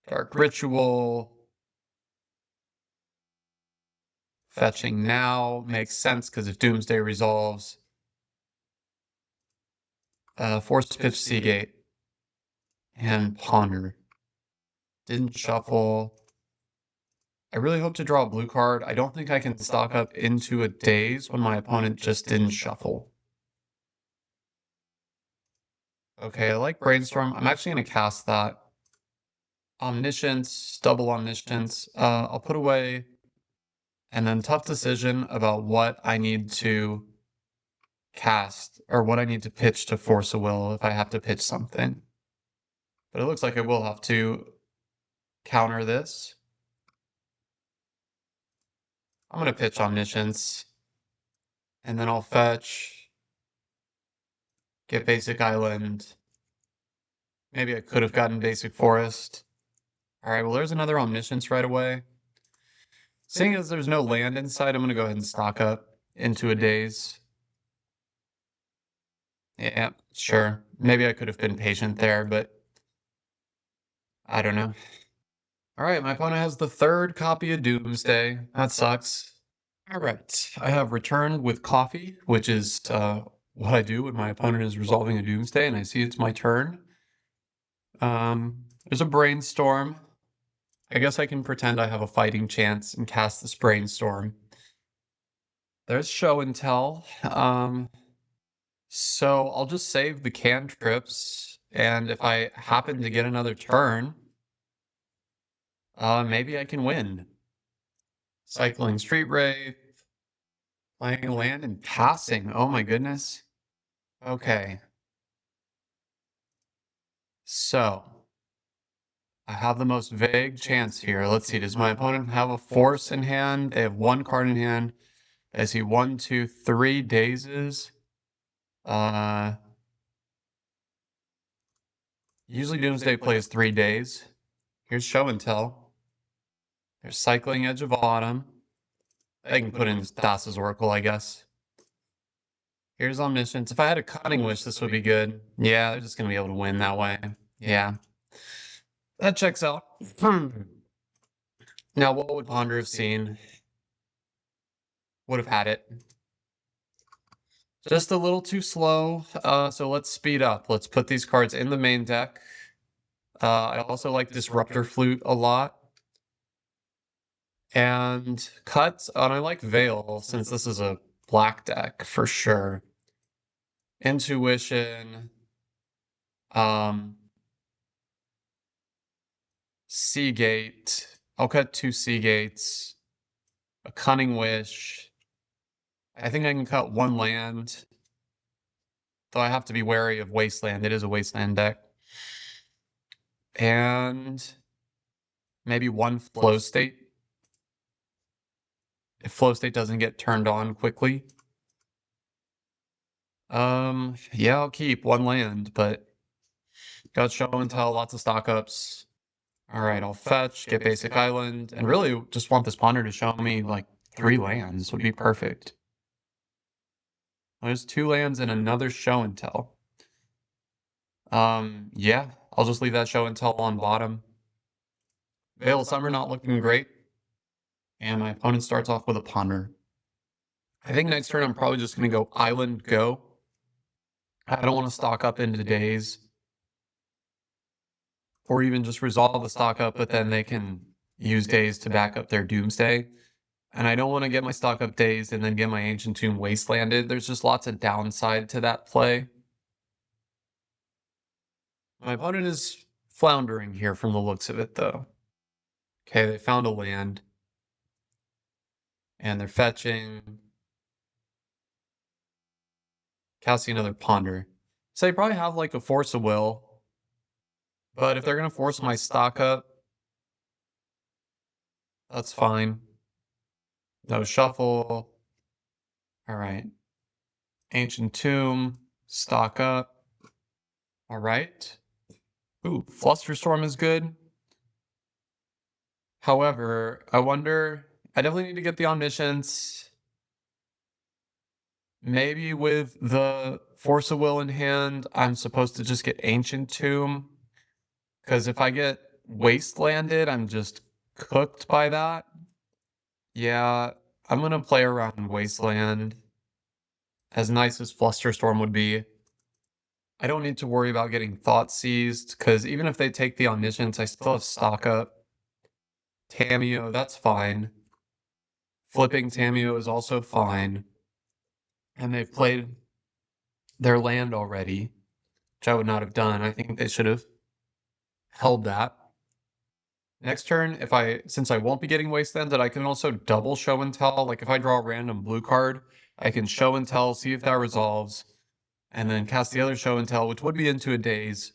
Dark Ritual. Fetching now makes sense because if Doomsday resolves, force pitch Seagate and Ponder. Didn't shuffle. I really hope to draw a blue card. I don't think I can stock up into a Daze when my opponent just didn't shuffle. Okay, I like Brainstorm. I'm actually going to cast that. Omniscience, double Omniscience. I'll put away. And then tough decision about what I need to cast or what I need to pitch to Force a Will if I have to pitch something. But it looks like I will have to counter this. I'm going to pitch Omniscience. And then I'll fetch. Get Basic Island. Maybe I could have gotten Basic Forest. Alright, well there's another Omniscience right away. Seeing as there's no land inside, I'm going to go ahead and stock up into a Daze. Yeah, sure. Maybe I could have been patient there, but I don't know. All right, my opponent has the third copy of Doomsday. That sucks. All right, I have returned with coffee, which is what I do when my opponent is resolving a Doomsday, and I see it's my turn. There's a brainstorm. I guess I can pretend I have a fighting chance and cast this brainstorm. There's show and tell. So I'll just save the cantrips, and if I happen to get another turn, maybe I can win. Cycling Street Wraith, playing a land and passing. Oh my goodness. Okay. So I have the most vague chance here. Let's see. Does my opponent have a force in hand? They have one card in hand. I see 1, 2, 3 dazes. Usually Doomsday plays 3 days. Here's show and tell. There's cycling Edge of Autumn. I can put in Das's Oracle, I guess. Here's Omniscience. If I had a Cunning Wish, this would be good. Yeah, they're just going to be able to win that way. Yeah. That checks out. Now, what would Ponder have seen? Would have had it. Just a little too slow. So let's speed up. Let's put these cards in the main deck. I also like Disruptor Flute a lot. And Cut, and I like Veil, since this is a black deck for sure. Intuition. Seagate. I'll cut 2 Seagates. A Cunning Wish. I think I can cut 1 land. Though I have to be wary of Wasteland. It is a Wasteland deck. And maybe 1 Flow State. If Flow State doesn't get turned on quickly. Yeah, I'll keep 1 land, but got show and tell, lots of stock ups. Alright, I'll fetch, get basic island, and really just want this ponder to show me like 3 lands would be perfect. There's 2 lands and another show and tell. Yeah, I'll just leave that show and tell on bottom. Veil of Summer not looking great. And my opponent starts off with a ponder. I think next turn I'm probably just going to go island go. I don't want to stock up into days. Or even just resolve the stock up, but then they can use days to back up their Doomsday. And I don't want to get my stock up days and then get my Ancient Tomb wastelanded. There's just lots of downside to that play. My opponent is floundering here from the looks of it, though. Okay, they found a land. And they're fetching. Casting another ponder. So they probably have like a force of will. But if they're going to force my stock up, that's fine. No shuffle. All right. Ancient Tomb. Stock up. All right. Ooh, Flusterstorm is good. However, I wonder... I definitely need to get the Omniscience. Maybe with the Force of Will in hand, I'm supposed to just get Ancient Tomb. Because if I get Wastelanded, I'm just cooked by that. Yeah, I'm going to play around Wasteland. As nice as Flusterstorm would be. I don't need to worry about getting Thought Seized, because even if they take the Omniscience, I still have stock up. Tameo, that's fine. Flipping Tameo is also fine. And they've played their land already, which I would not have done. I think they should have held that. Next turn, since I won't be getting Wastelanded, I can also double show and tell. Like if I draw a random blue card, I can show and tell, see if that resolves, and then cast the other show and tell, which would be into a daze.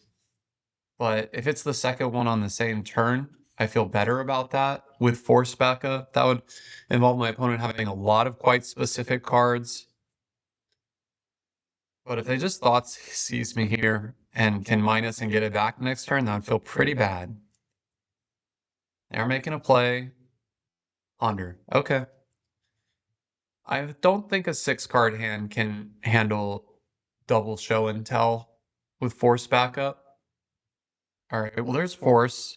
But if it's the second one on the same turn, I feel better about that with force backup. That would involve my opponent having a lot of quite specific cards. But if they just Thought Seize me here and can minus and get it back next turn, that would feel pretty bad. They're making a play. Ponder. Okay. I don't think a 6-card hand can handle double show and tell with force backup. All right, well, there's force.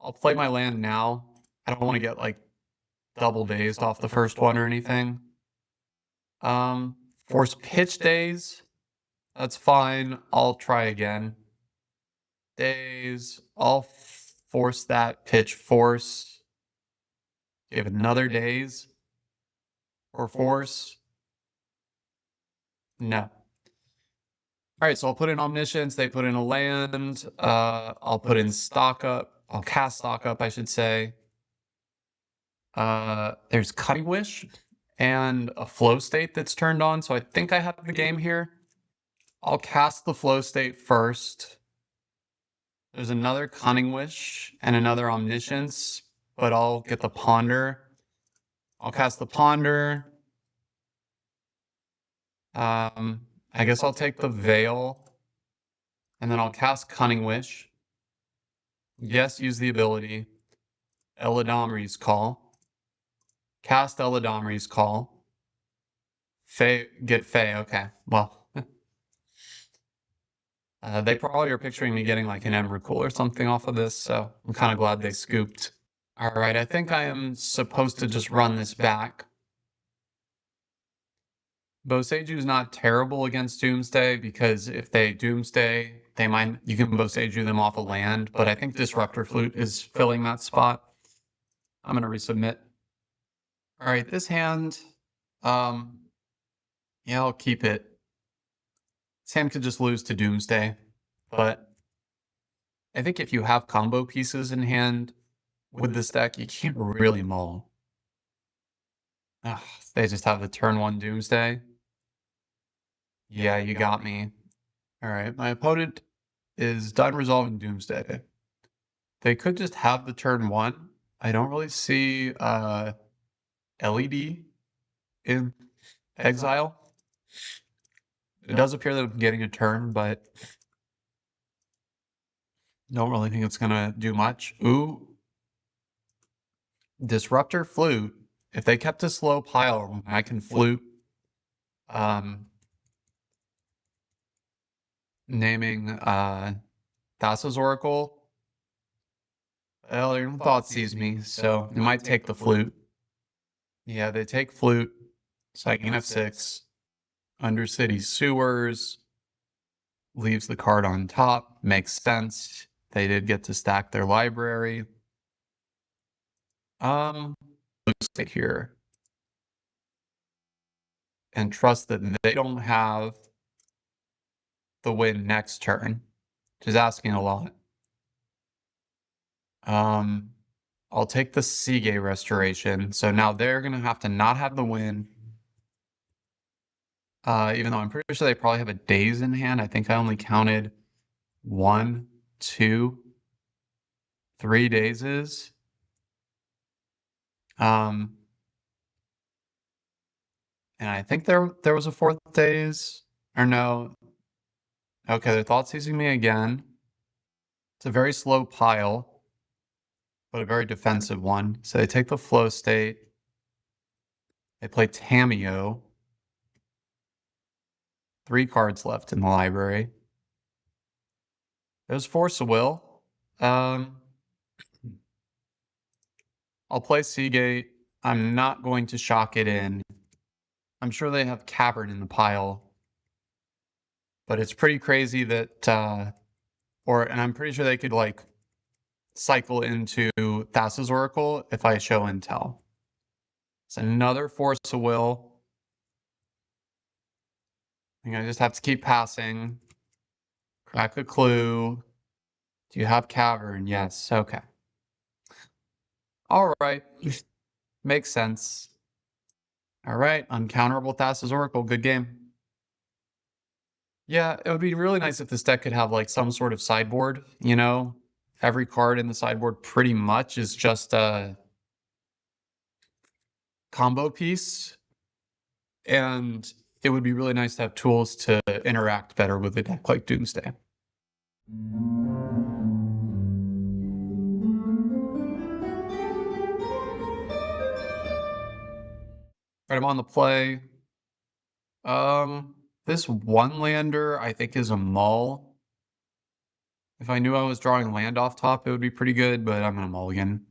I'll play my land now. I don't want to get like double dazed off the first one or anything. Force pitch daze. That's fine. I'll try again. Daze. I'll force that pitch force. Give another daze. Or force. No. All right, so I'll put in Omniscience. They put in a land. I'll put in Stock Up. I'll cast Stock Up, I should say. There's Cutting Wish and a Flow State that's turned on, so I think I have the game here. I'll cast the Flow State first. There's another Cunning Wish and another Omniscience, but I'll get the Ponder. I'll cast the Ponder. I guess I'll take the Veil. And then I'll cast Cunning Wish. Yes, use the ability. Eladomri's Call. Cast Eladomri's Call. Get Fae, okay. Well, they probably are picturing me getting like an Emrakul or something off of this, so I'm kind of glad they scooped. All right, I think I am supposed to just run this back. Boseju's not terrible against Doomsday because if they Doomsday, you can Boseju them off a land, but I think Disruptor Flute is filling that spot. I'm gonna resubmit. All right, this hand, yeah, I'll keep it. This hand could just lose to Doomsday, but I think if you have combo pieces in hand with this deck, you can't really mull. Ugh, they just have the turn 1 Doomsday. Yeah, you got me. All right, my opponent is done resolving Doomsday. They could just have the turn 1. I don't really see LED in exile. It does appear that I'm getting a turn, but don't really think it's gonna do much. Ooh. Disruptor Flute. If they kept a slow pile, I can flute. Naming Thassa's Oracle. Well, your thought sees me, so it might take the flute. Yeah, they take flute. So I can F6. Undercity Sewers. Leaves the card on top. Makes sense. They did get to stack their library. Looks like here. And trust that they don't have the win next turn, which is asking a lot. I'll take the Seagate Restoration. So now they're going to have to not have the win. Even though I'm pretty sure they probably have a daze in hand. I think I only counted 1, 2, 3 dazes. And I think there was a 4th daze. Or no. Okay, they're thought seizing me again. It's a very slow pile, but a very defensive one. So they take the flow state. They play Tameo. 3 cards left in the library. There's Force of Will. I'll play Seagate. I'm not going to shock it in. I'm sure they have Cavern in the pile. But it's pretty crazy that, and I'm pretty sure they could like cycle into Thassa's Oracle if I show and tell. It's another Force of Will. I think I just have to keep passing. Crack a clue. Do you have Cavern? Yes. Okay. All right. Makes sense. All right. Uncounterable Thassa's Oracle. Good game. Yeah, it would be really nice if this deck could have like some sort of sideboard, you know? Every card in the sideboard pretty much is just a combo piece. And it would be really nice to have tools to interact better with a deck like Doomsday. Right, I'm on the play. This one lander I think is a mull. If I knew I was drawing land off top, it would be pretty good, but I'm gonna mulligan.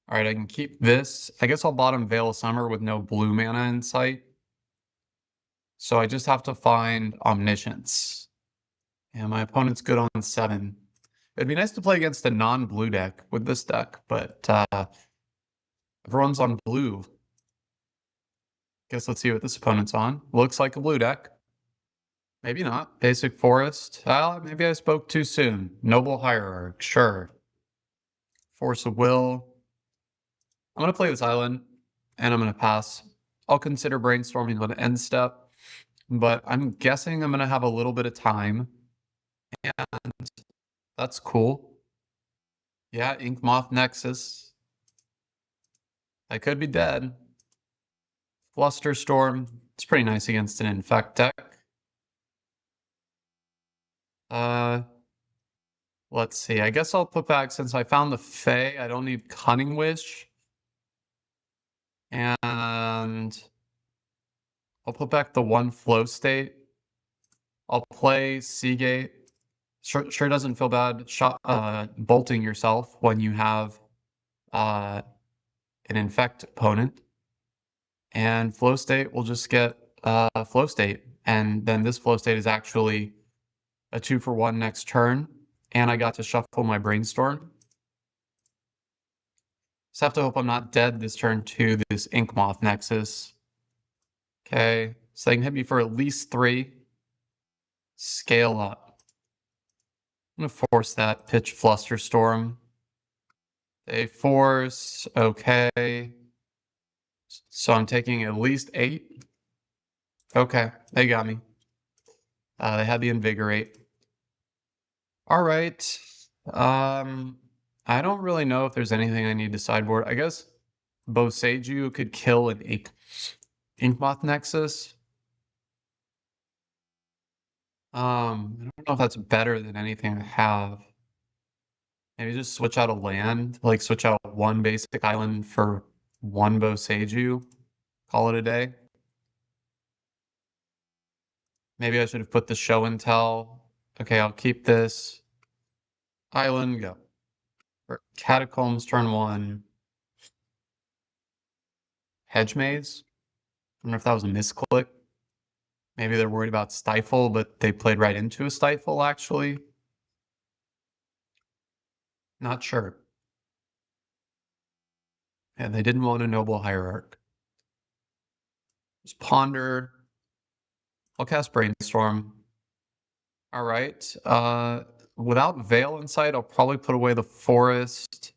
All right, I can keep this. I guess I'll bottom Veil of Summer with no blue mana in sight. So I just have to find Omniscience. And my opponent's good on 7. It'd be nice to play against a non-blue deck with this deck, but everyone's on blue. Guess let's see what this opponent's on. Looks like a blue deck. Maybe not. Basic Forest. Maybe I spoke too soon. Noble Hierarch. Sure. Force of Will. I'm going to play this island, and I'm going to pass. I'll consider brainstorming on end step, but I'm guessing I'm going to have a little bit of time, and that's cool. Yeah, Ink Moth Nexus. I could be dead. Flusterstorm. It's pretty nice against an Infect deck. Let's see. I guess I'll put back, since I found the Fae, I don't need Cunning Wish. And I'll put back the one flow state. I'll play Seagate. Sure doesn't feel bad bolting yourself when you have an Infect opponent. And flow state will just get flow state. And then this flow state is actually a 2-for-1 next turn. And I got to shuffle my brainstorm. Just have to hope I'm not dead this turn to this Ink Moth Nexus. Okay, so they can hit me for at least 3. Scale up. I'm gonna force that, pitch Flusterstorm. They force, okay. So I'm taking at least 8. Okay, they got me. They had the Invigorate. All right. I don't really know if there's anything I need to sideboard. I guess Boseiju could kill an Inkmoth Nexus. I don't know if that's better than anything I have. Maybe just switch out a land, like switch out one basic island for one Boseiju. Call it a day. Maybe I should have put the show and tell. Okay, I'll keep this. Island, go. For Catacombs, turn 1. Hedge Maze. I wonder if that was a misclick. Maybe they're worried about Stifle, but they played right into a Stifle, actually. Not sure. And they didn't want a Noble Hierarch. Just Ponder. I'll cast Brainstorm. All right. Without Veil in sight, I'll probably put away the Forest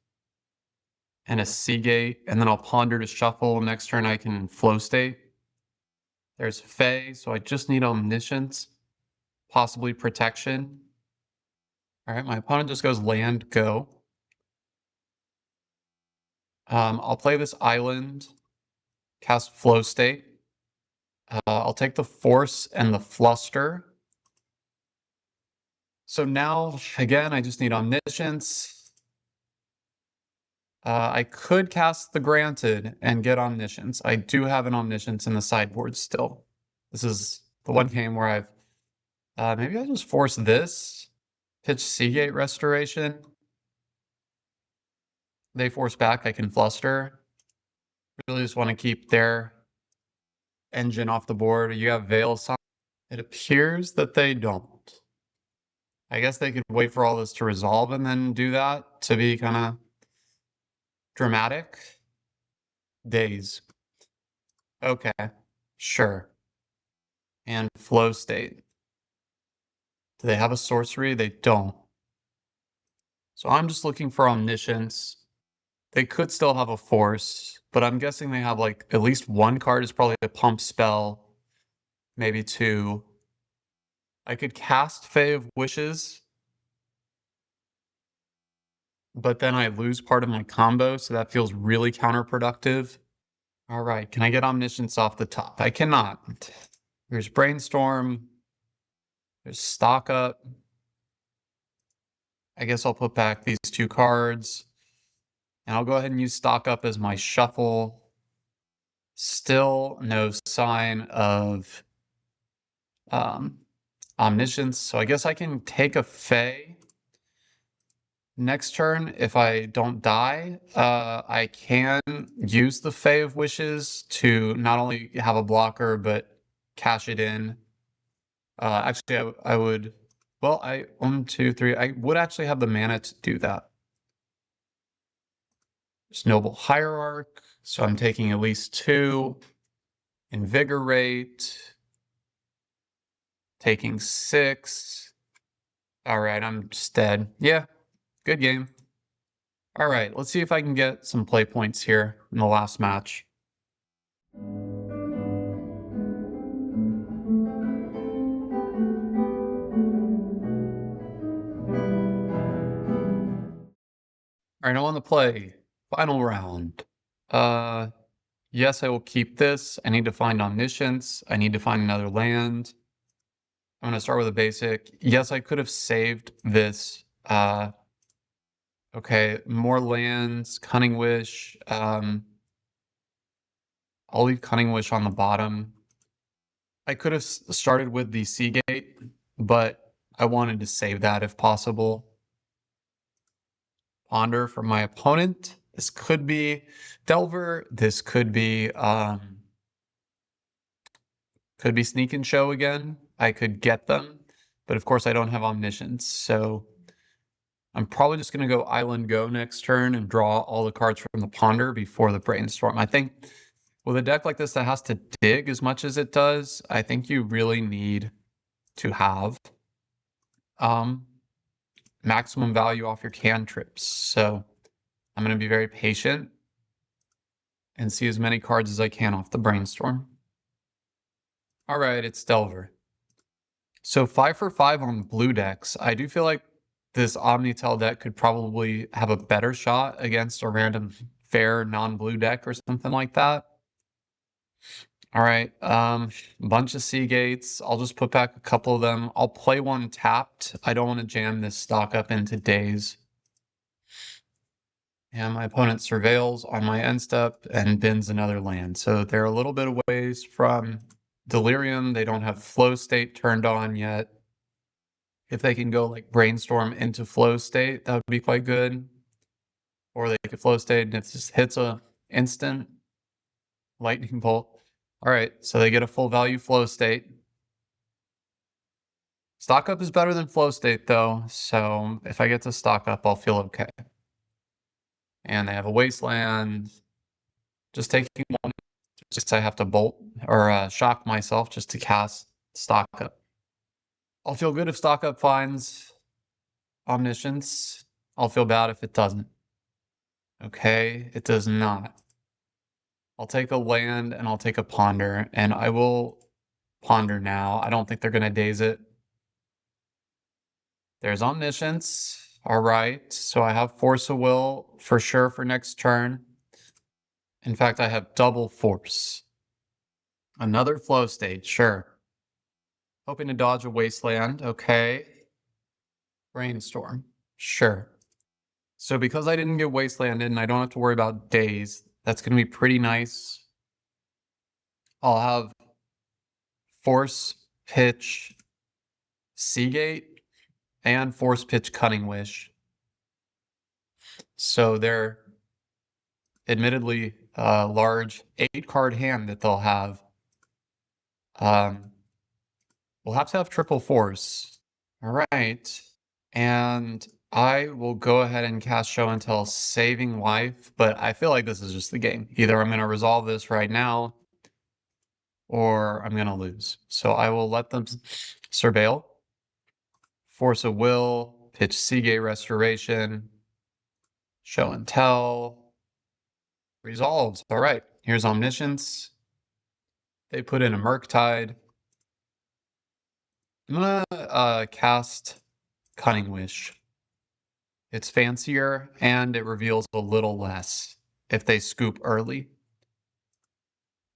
and a Seagate, and then I'll Ponder to shuffle. Next turn I can Flow State. There's Fae, so I just need Omniscience, possibly Protection. All right, my opponent just goes land, go. I'll play this island, cast Flow State. I'll take the Force and the Fluster. So now, again, I just need Omniscience. I could cast the Granted and get Omniscience. I do have an Omniscience in the sideboard still. This is the one game where I've... maybe I'll just force this. Pitch Seagate Restoration. They force back, I can Fluster. Really just want to keep their engine off the board. You have Veil. It appears that they don't. I guess they could wait for all this to resolve and then do that to be kind of dramatic. Days. Okay, sure. And Flow State. Do they have a sorcery? They don't. So I'm just looking for Omniscience. They could still have a Force, but I'm guessing they have like at least one card is probably a pump spell, maybe 2. I could cast Fae of Wishes, but then I lose part of my combo, so that feels really counterproductive. All right, can I get Omniscience off the top? I cannot. There's Brainstorm. There's Stock Up. I guess I'll put back these 2 cards. And I'll go ahead and use Stock Up as my shuffle. Still no sign of Omniscience, so I guess I can take a Fae. Next turn, if I don't die, I can use the Fae of Wishes to not only have a blocker, but cash it in. Actually, I would, well, 1, 2, 3, I would actually have the mana to do that. There's Noble Hierarch, so I'm taking at least 2. Invigorate, taking 6. All right, I'm just dead. Yeah, good game. All right, let's see if I can get some play points here in the last match. All right, I want to play final round. Yes, I will keep this. I need to find Omniscience. I need to find another land. I'm going to start with a basic. Yes, I could have saved this. Okay, more lands, Cunning Wish. I'll leave Cunning Wish on the bottom. I could have started with the Seagate, but I wanted to save that if possible. Ponder for my opponent. This could be Delver. This could be Sneak and Show again. I could get them, but of course I don't have Omniscience, so I'm probably just going to go Island Go next turn and draw all the cards from the Ponder before the Brainstorm. I think with a deck like this that has to dig as much as it does, I think you really need to have maximum value off your cantrips. So I'm going to be very patient and see as many cards as I can off the Brainstorm. All right, it's Delver. So 5 for 5 on blue decks. I do feel like this Omni-Tell deck could probably have a better shot against a random fair non-blue deck or something like that. All right, bunch of Seagates. I'll just put back a couple of them. I'll play one tapped. I don't want to jam this stock up into Daze. And my opponent surveils on my end step and bins another land. So they're a little bit away from Delirium. They don't have Flow State turned on yet. If they can go like Brainstorm into Flow State, that would be quite good. Or they could Flow State and it just hits a instant Lightning Bolt. All right, so they get a full value Flow State. Stock up is better than Flow State though, so if I get to stock up, I'll feel okay. And they have a Wasteland. Just taking one, just I have to bolt or shock myself just to cast stock up. I'll feel good if stock up finds Omniscience. I'll feel bad if it doesn't. Okay, it does not. I'll take a land and I'll take a Ponder, and I will Ponder now. I don't think they're going to daze it. There's Omniscience. All right, so I have Force of Will for sure for next turn. In fact, I have double Force. Another Flow State, sure. Hoping to dodge a Wasteland, okay. Brainstorm, sure. So because I didn't get Wasteland in, I don't have to worry about Daze. That's going to be pretty nice. I'll have Force Pitch Seagate and Force Pitch Cunning Wish. So they're admittedly a large 8-card hand that they'll have. We'll have to have triple Force. All right. And I will go ahead and cast Show and Tell, saving life, but I feel like this is just the game. Either I'm going to resolve this right now or I'm going to lose. So I will let them surveil. Force of Will, pitch Seagate Restoration, Show and Tell, resolves. All right, here's Omniscience. They put in a Murktide. I'm gonna cast Cunning Wish. It's fancier and it reveals a little less if they scoop early.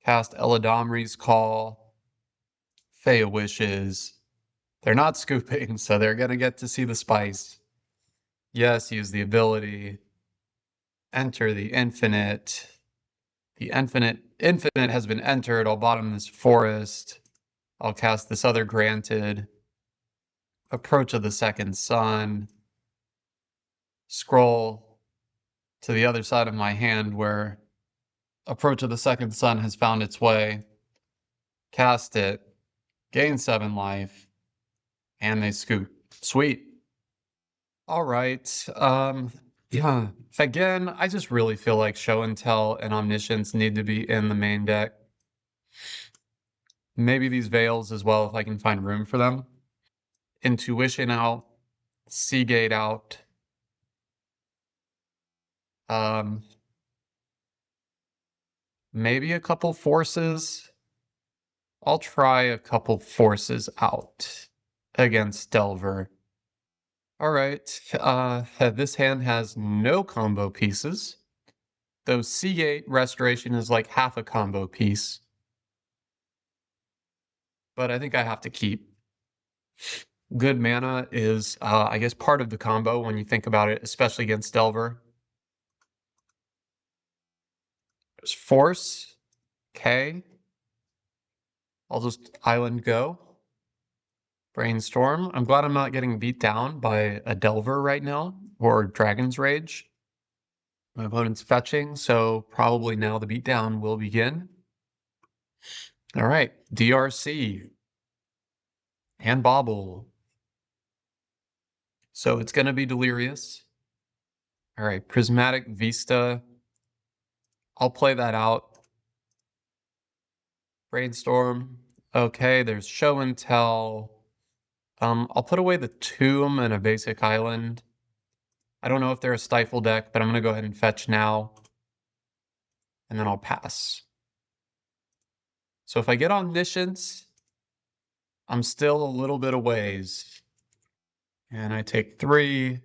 Cast Eladamri's Call, Fey Wishes. They're not scooping, so they're gonna get to see the spice. Yes, use the ability. Enter the infinite. The infinite has been entered. I'll bottom this forest. I'll cast this other granted. Approach of the Second Sun, scroll to the other side of my hand where Approach of the Second Sun has found its way, cast it, gain 7 life, and they scoop. Sweet. All right. Yeah. Again, I just really feel like Show and Tell and Omniscience need to be in the main deck. Maybe these Veils as well if I can find room for them. Intuition out, Seagate out. Maybe a couple Forces. I'll try a couple Forces out against Delver. All right, this hand has no combo pieces. Though Seagate Restoration is like half a combo piece. But I think I have to keep. Good mana is, I guess, part of the combo when you think about it, especially against Delver. There's Force, K. I'll just Island go. Brainstorm. I'm glad I'm not getting beat down by a Delver right now, or Dragon's Rage. My opponent's fetching, so probably now the beatdown will begin. All right, DRC. And Bobble. So it's going to be Delirious. All right, Prismatic Vista. I'll play that out. Brainstorm. Okay, there's Show and Tell. I'll put away the Tomb and a basic island. I don't know if they're a Stifle deck, but I'm going to go ahead and fetch now. And then I'll pass. So if I get Omniscience, I'm still a little bit a ways. And I take 3.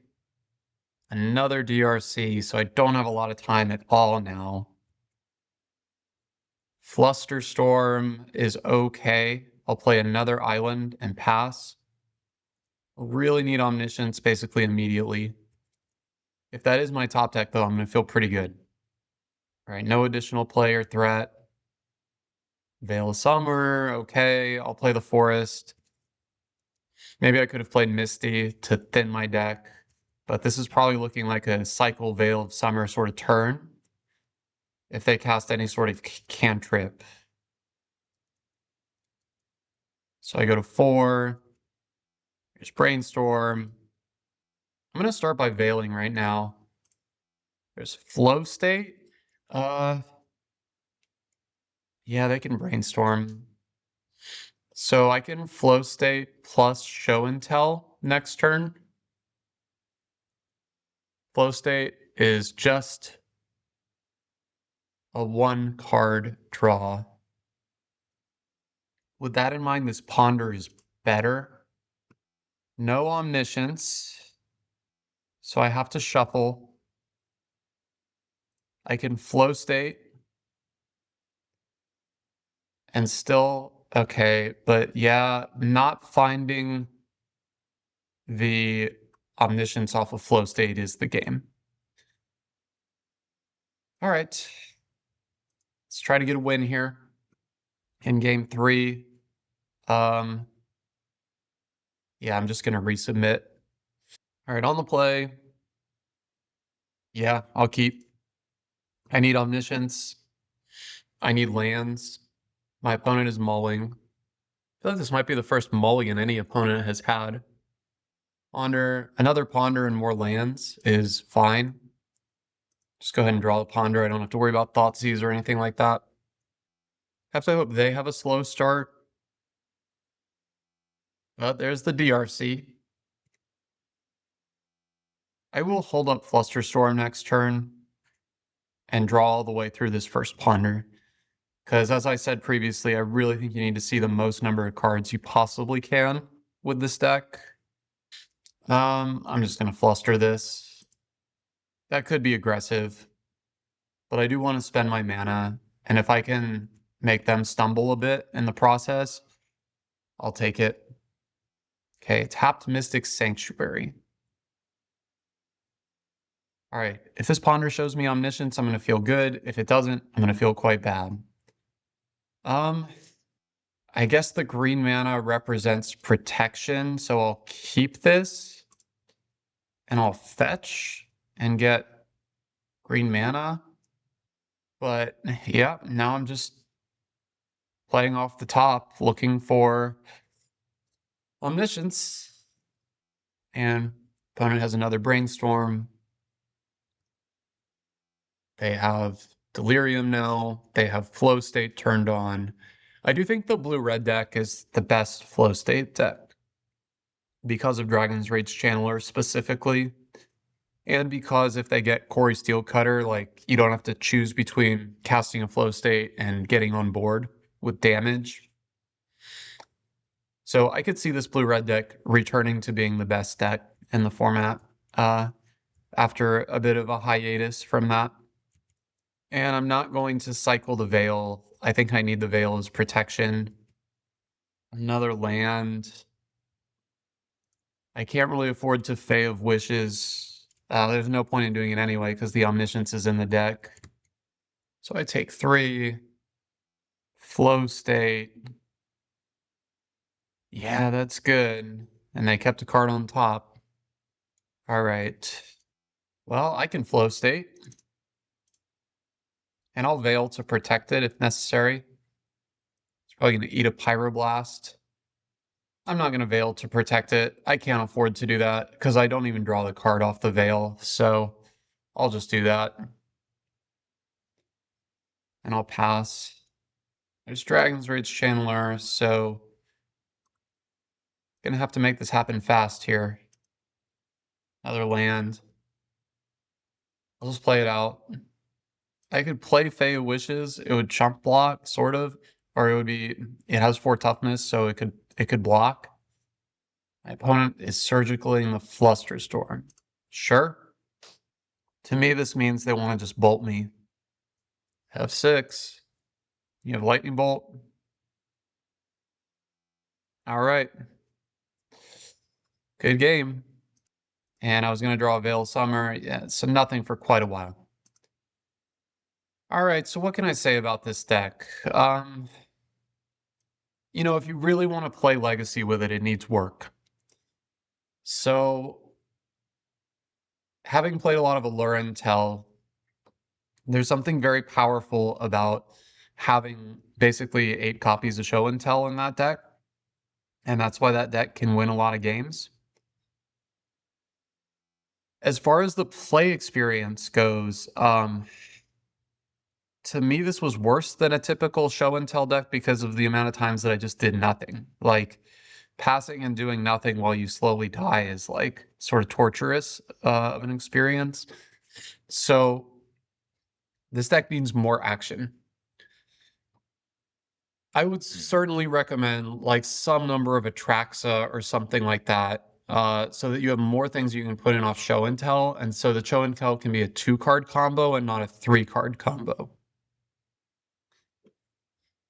Another DRC, so I don't have a lot of time at all now. Flusterstorm is okay. I'll play another island and pass. Really need Omniscience basically immediately. If that is my top deck, though, I'm going to feel pretty good. All right, no additional player threat. Veil of Summer, okay. I'll play the Forest. Maybe I could have played Misty to thin my deck, but this is probably looking like a cycle Veil of Summer sort of turn. If they cast any sort of cantrip. So I go to 4. Here's Brainstorm. I'm going to start by Veiling right now. There's Flow State. Yeah, they can Brainstorm. So I can Flow State plus Show and Tell next turn. Flow State is just a 1-card draw. With that in mind, this Ponder is better. No Omniscience. So I have to shuffle. I can Flow State. And still, okay, but yeah, not finding the Omniscience off of Flow State is the game. All right. Let's try to get a win here in game 3. Yeah, I'm just going to resubmit. All right, on the play. Yeah, I'll keep. I need Omniscience. I need lands. My opponent is mulling. I feel like this might be the first mulligan any opponent has had. Another Ponder and more lands is fine. Just go ahead and draw the Ponder. I don't have to worry about Thoughtseize or anything like that. Perhaps I hope they have a slow start. There's the DRC. I will hold up Flusterstorm next turn and draw all the way through this first Ponder. Because as I said previously, I really think you need to see the most number of cards you possibly can with this deck. I'm just going to Fluster this. That could be aggressive. But I do want to spend my mana. And if I can make them stumble a bit in the process, I'll take it. Okay, tapped Mystic Sanctuary. All right, if this Ponder shows me Omniscience, I'm going to feel good. If it doesn't, I'm going to feel quite bad. I I guess the green mana represents protection, so I'll keep this and I'll fetch and get green mana. But yeah, now I'm just playing off the top, looking for omniscience. And opponent has another brainstorm. They have delirium now. They have flow state turned on. I do think the blue-red deck is the best flow state deck because of Dragon's Rage Channeler specifically. And because if they get Corey Steelcutter, like you don't have to choose between casting a flow state and getting on board with damage. So I could see this blue-red deck returning to being the best deck in the format after a bit of a hiatus from that. And I'm not going to cycle the Veil. I think I need the Veil as protection. Another land. I can't really afford to Fae of Wishes. There's no point in doing it anyway because the Omniscience is in the deck. So I take 3. Flow State. Yeah, that's good. And they kept a card on top. All right. Well, I can Flow State. And I'll Veil to protect it if necessary. It's probably going to eat a Pyroblast. I'm not going to Veil to protect it. I can't afford to do that because I don't even draw the card off the Veil. So I'll just do that. And I'll pass. There's Dragon's Rage Channeler, so gonna have to make this happen fast here. Another land. I'll just play it out. I could play Fae of Wishes. It would chump block, sort of, or it would be. It has 4 toughness, so it could block. My opponent is surgically in the Flusterstorm. Sure. To me, this means they want to just bolt me. F6. You have Lightning Bolt. All right. Good game. And I was going to draw a Veil Summer. Yeah, so nothing for quite a while. All right, so what can I say about this deck? You know, if you really want to play Legacy with it, it needs work. So, having played a lot of Omni-Tell, there's something very powerful about having basically 8 copies of Show and Tell in that deck. And that's why that deck can win a lot of games. As far as the play experience goes, to me, this was worse than a typical Show and Tell deck because of the amount of times that I just did nothing. Like, passing and doing nothing while you slowly die is like sort of torturous of an experience. So this deck needs more action. I would certainly recommend like some number of Atraxa or something like that, so that you have more things you can put in off Show and Tell, and so the Show and Tell can be a 2-card combo and not a 3-card combo.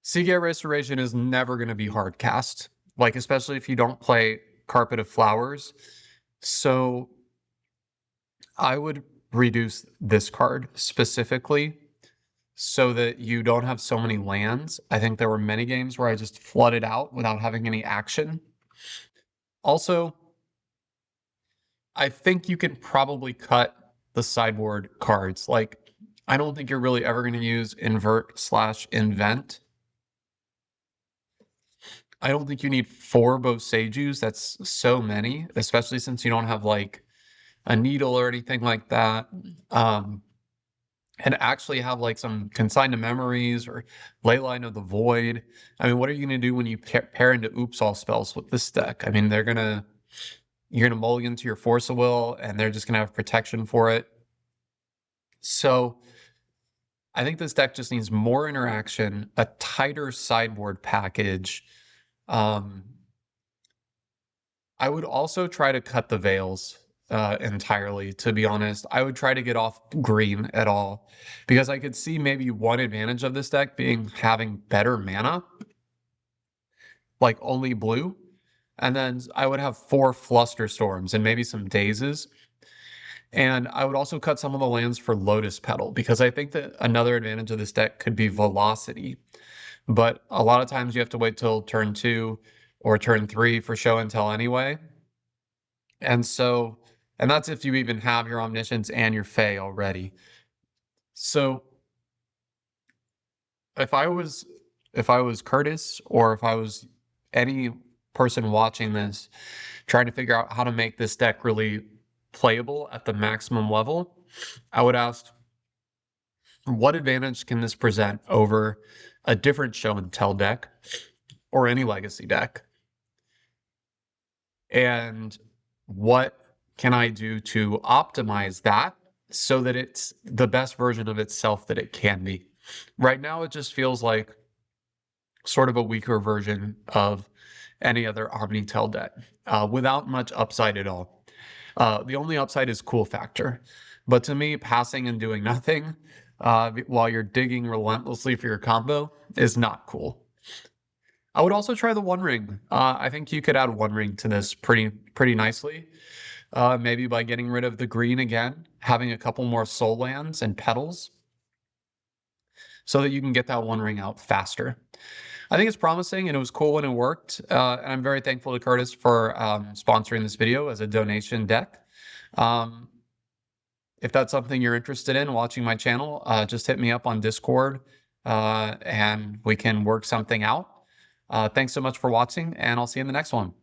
Seagate Restoration is never going to be hard cast, like especially if you don't play Carpet of Flowers. So I would reduce this card specifically so that you don't have so many lands. I think there were many games where I just flooded out without having any action. Also, I think you can probably cut the sideboard cards. Like, I don't think you're really ever going to use invert/invent. I don't think you need 4 Bosejus. That's so many, especially since you don't have like a needle or anything like that. And actually have like some Consign to Memories or Leyline of the Void. I mean, what are you going to do when you pair into Oops All spells with this deck? I mean, you're going to mulligan to your Force of Will, and they're just going to have protection for it. So I think this deck just needs more interaction, a tighter sideboard package. I would also try to cut the Veils entirely, to be honest. I would try to get off green at all, because I could see maybe one advantage of this deck being having better mana, like only blue, and then I would have 4 Flusterstorms and maybe some Dazes. And I would also cut some of the lands for Lotus Petal, because I think that another advantage of this deck could be velocity. but a lot of times you have to wait till turn 2 or turn 3 for show and tell anyway. And so, and that's if you even have your omniscience and your fey already. So if I was if I was Curtis, or if I was any person watching this trying to figure out how to make this deck really playable at the maximum level, I would ask, what advantage can this present over a different show and tell deck or any legacy deck? And what can I do to optimize that so that it's the best version of itself that it can be? Right now, it just feels like sort of a weaker version of any other Omni-Tell deck, without much upside at all. The only upside is cool factor. But to me, passing and doing nothing while you're digging relentlessly for your combo is not cool. I would also try the One Ring. I think you could add One Ring to this pretty nicely. Maybe by getting rid of the green again, having a couple more soul lands and petals, so that you can get that One Ring out faster. I think it's promising, and it was cool when it worked. And I'm very thankful to Curtis for sponsoring this video as a donation deck. If that's something you're interested in watching my channel, just hit me up on Discord and we can work something out. Thanks so much for watching, and I'll see you in the next one.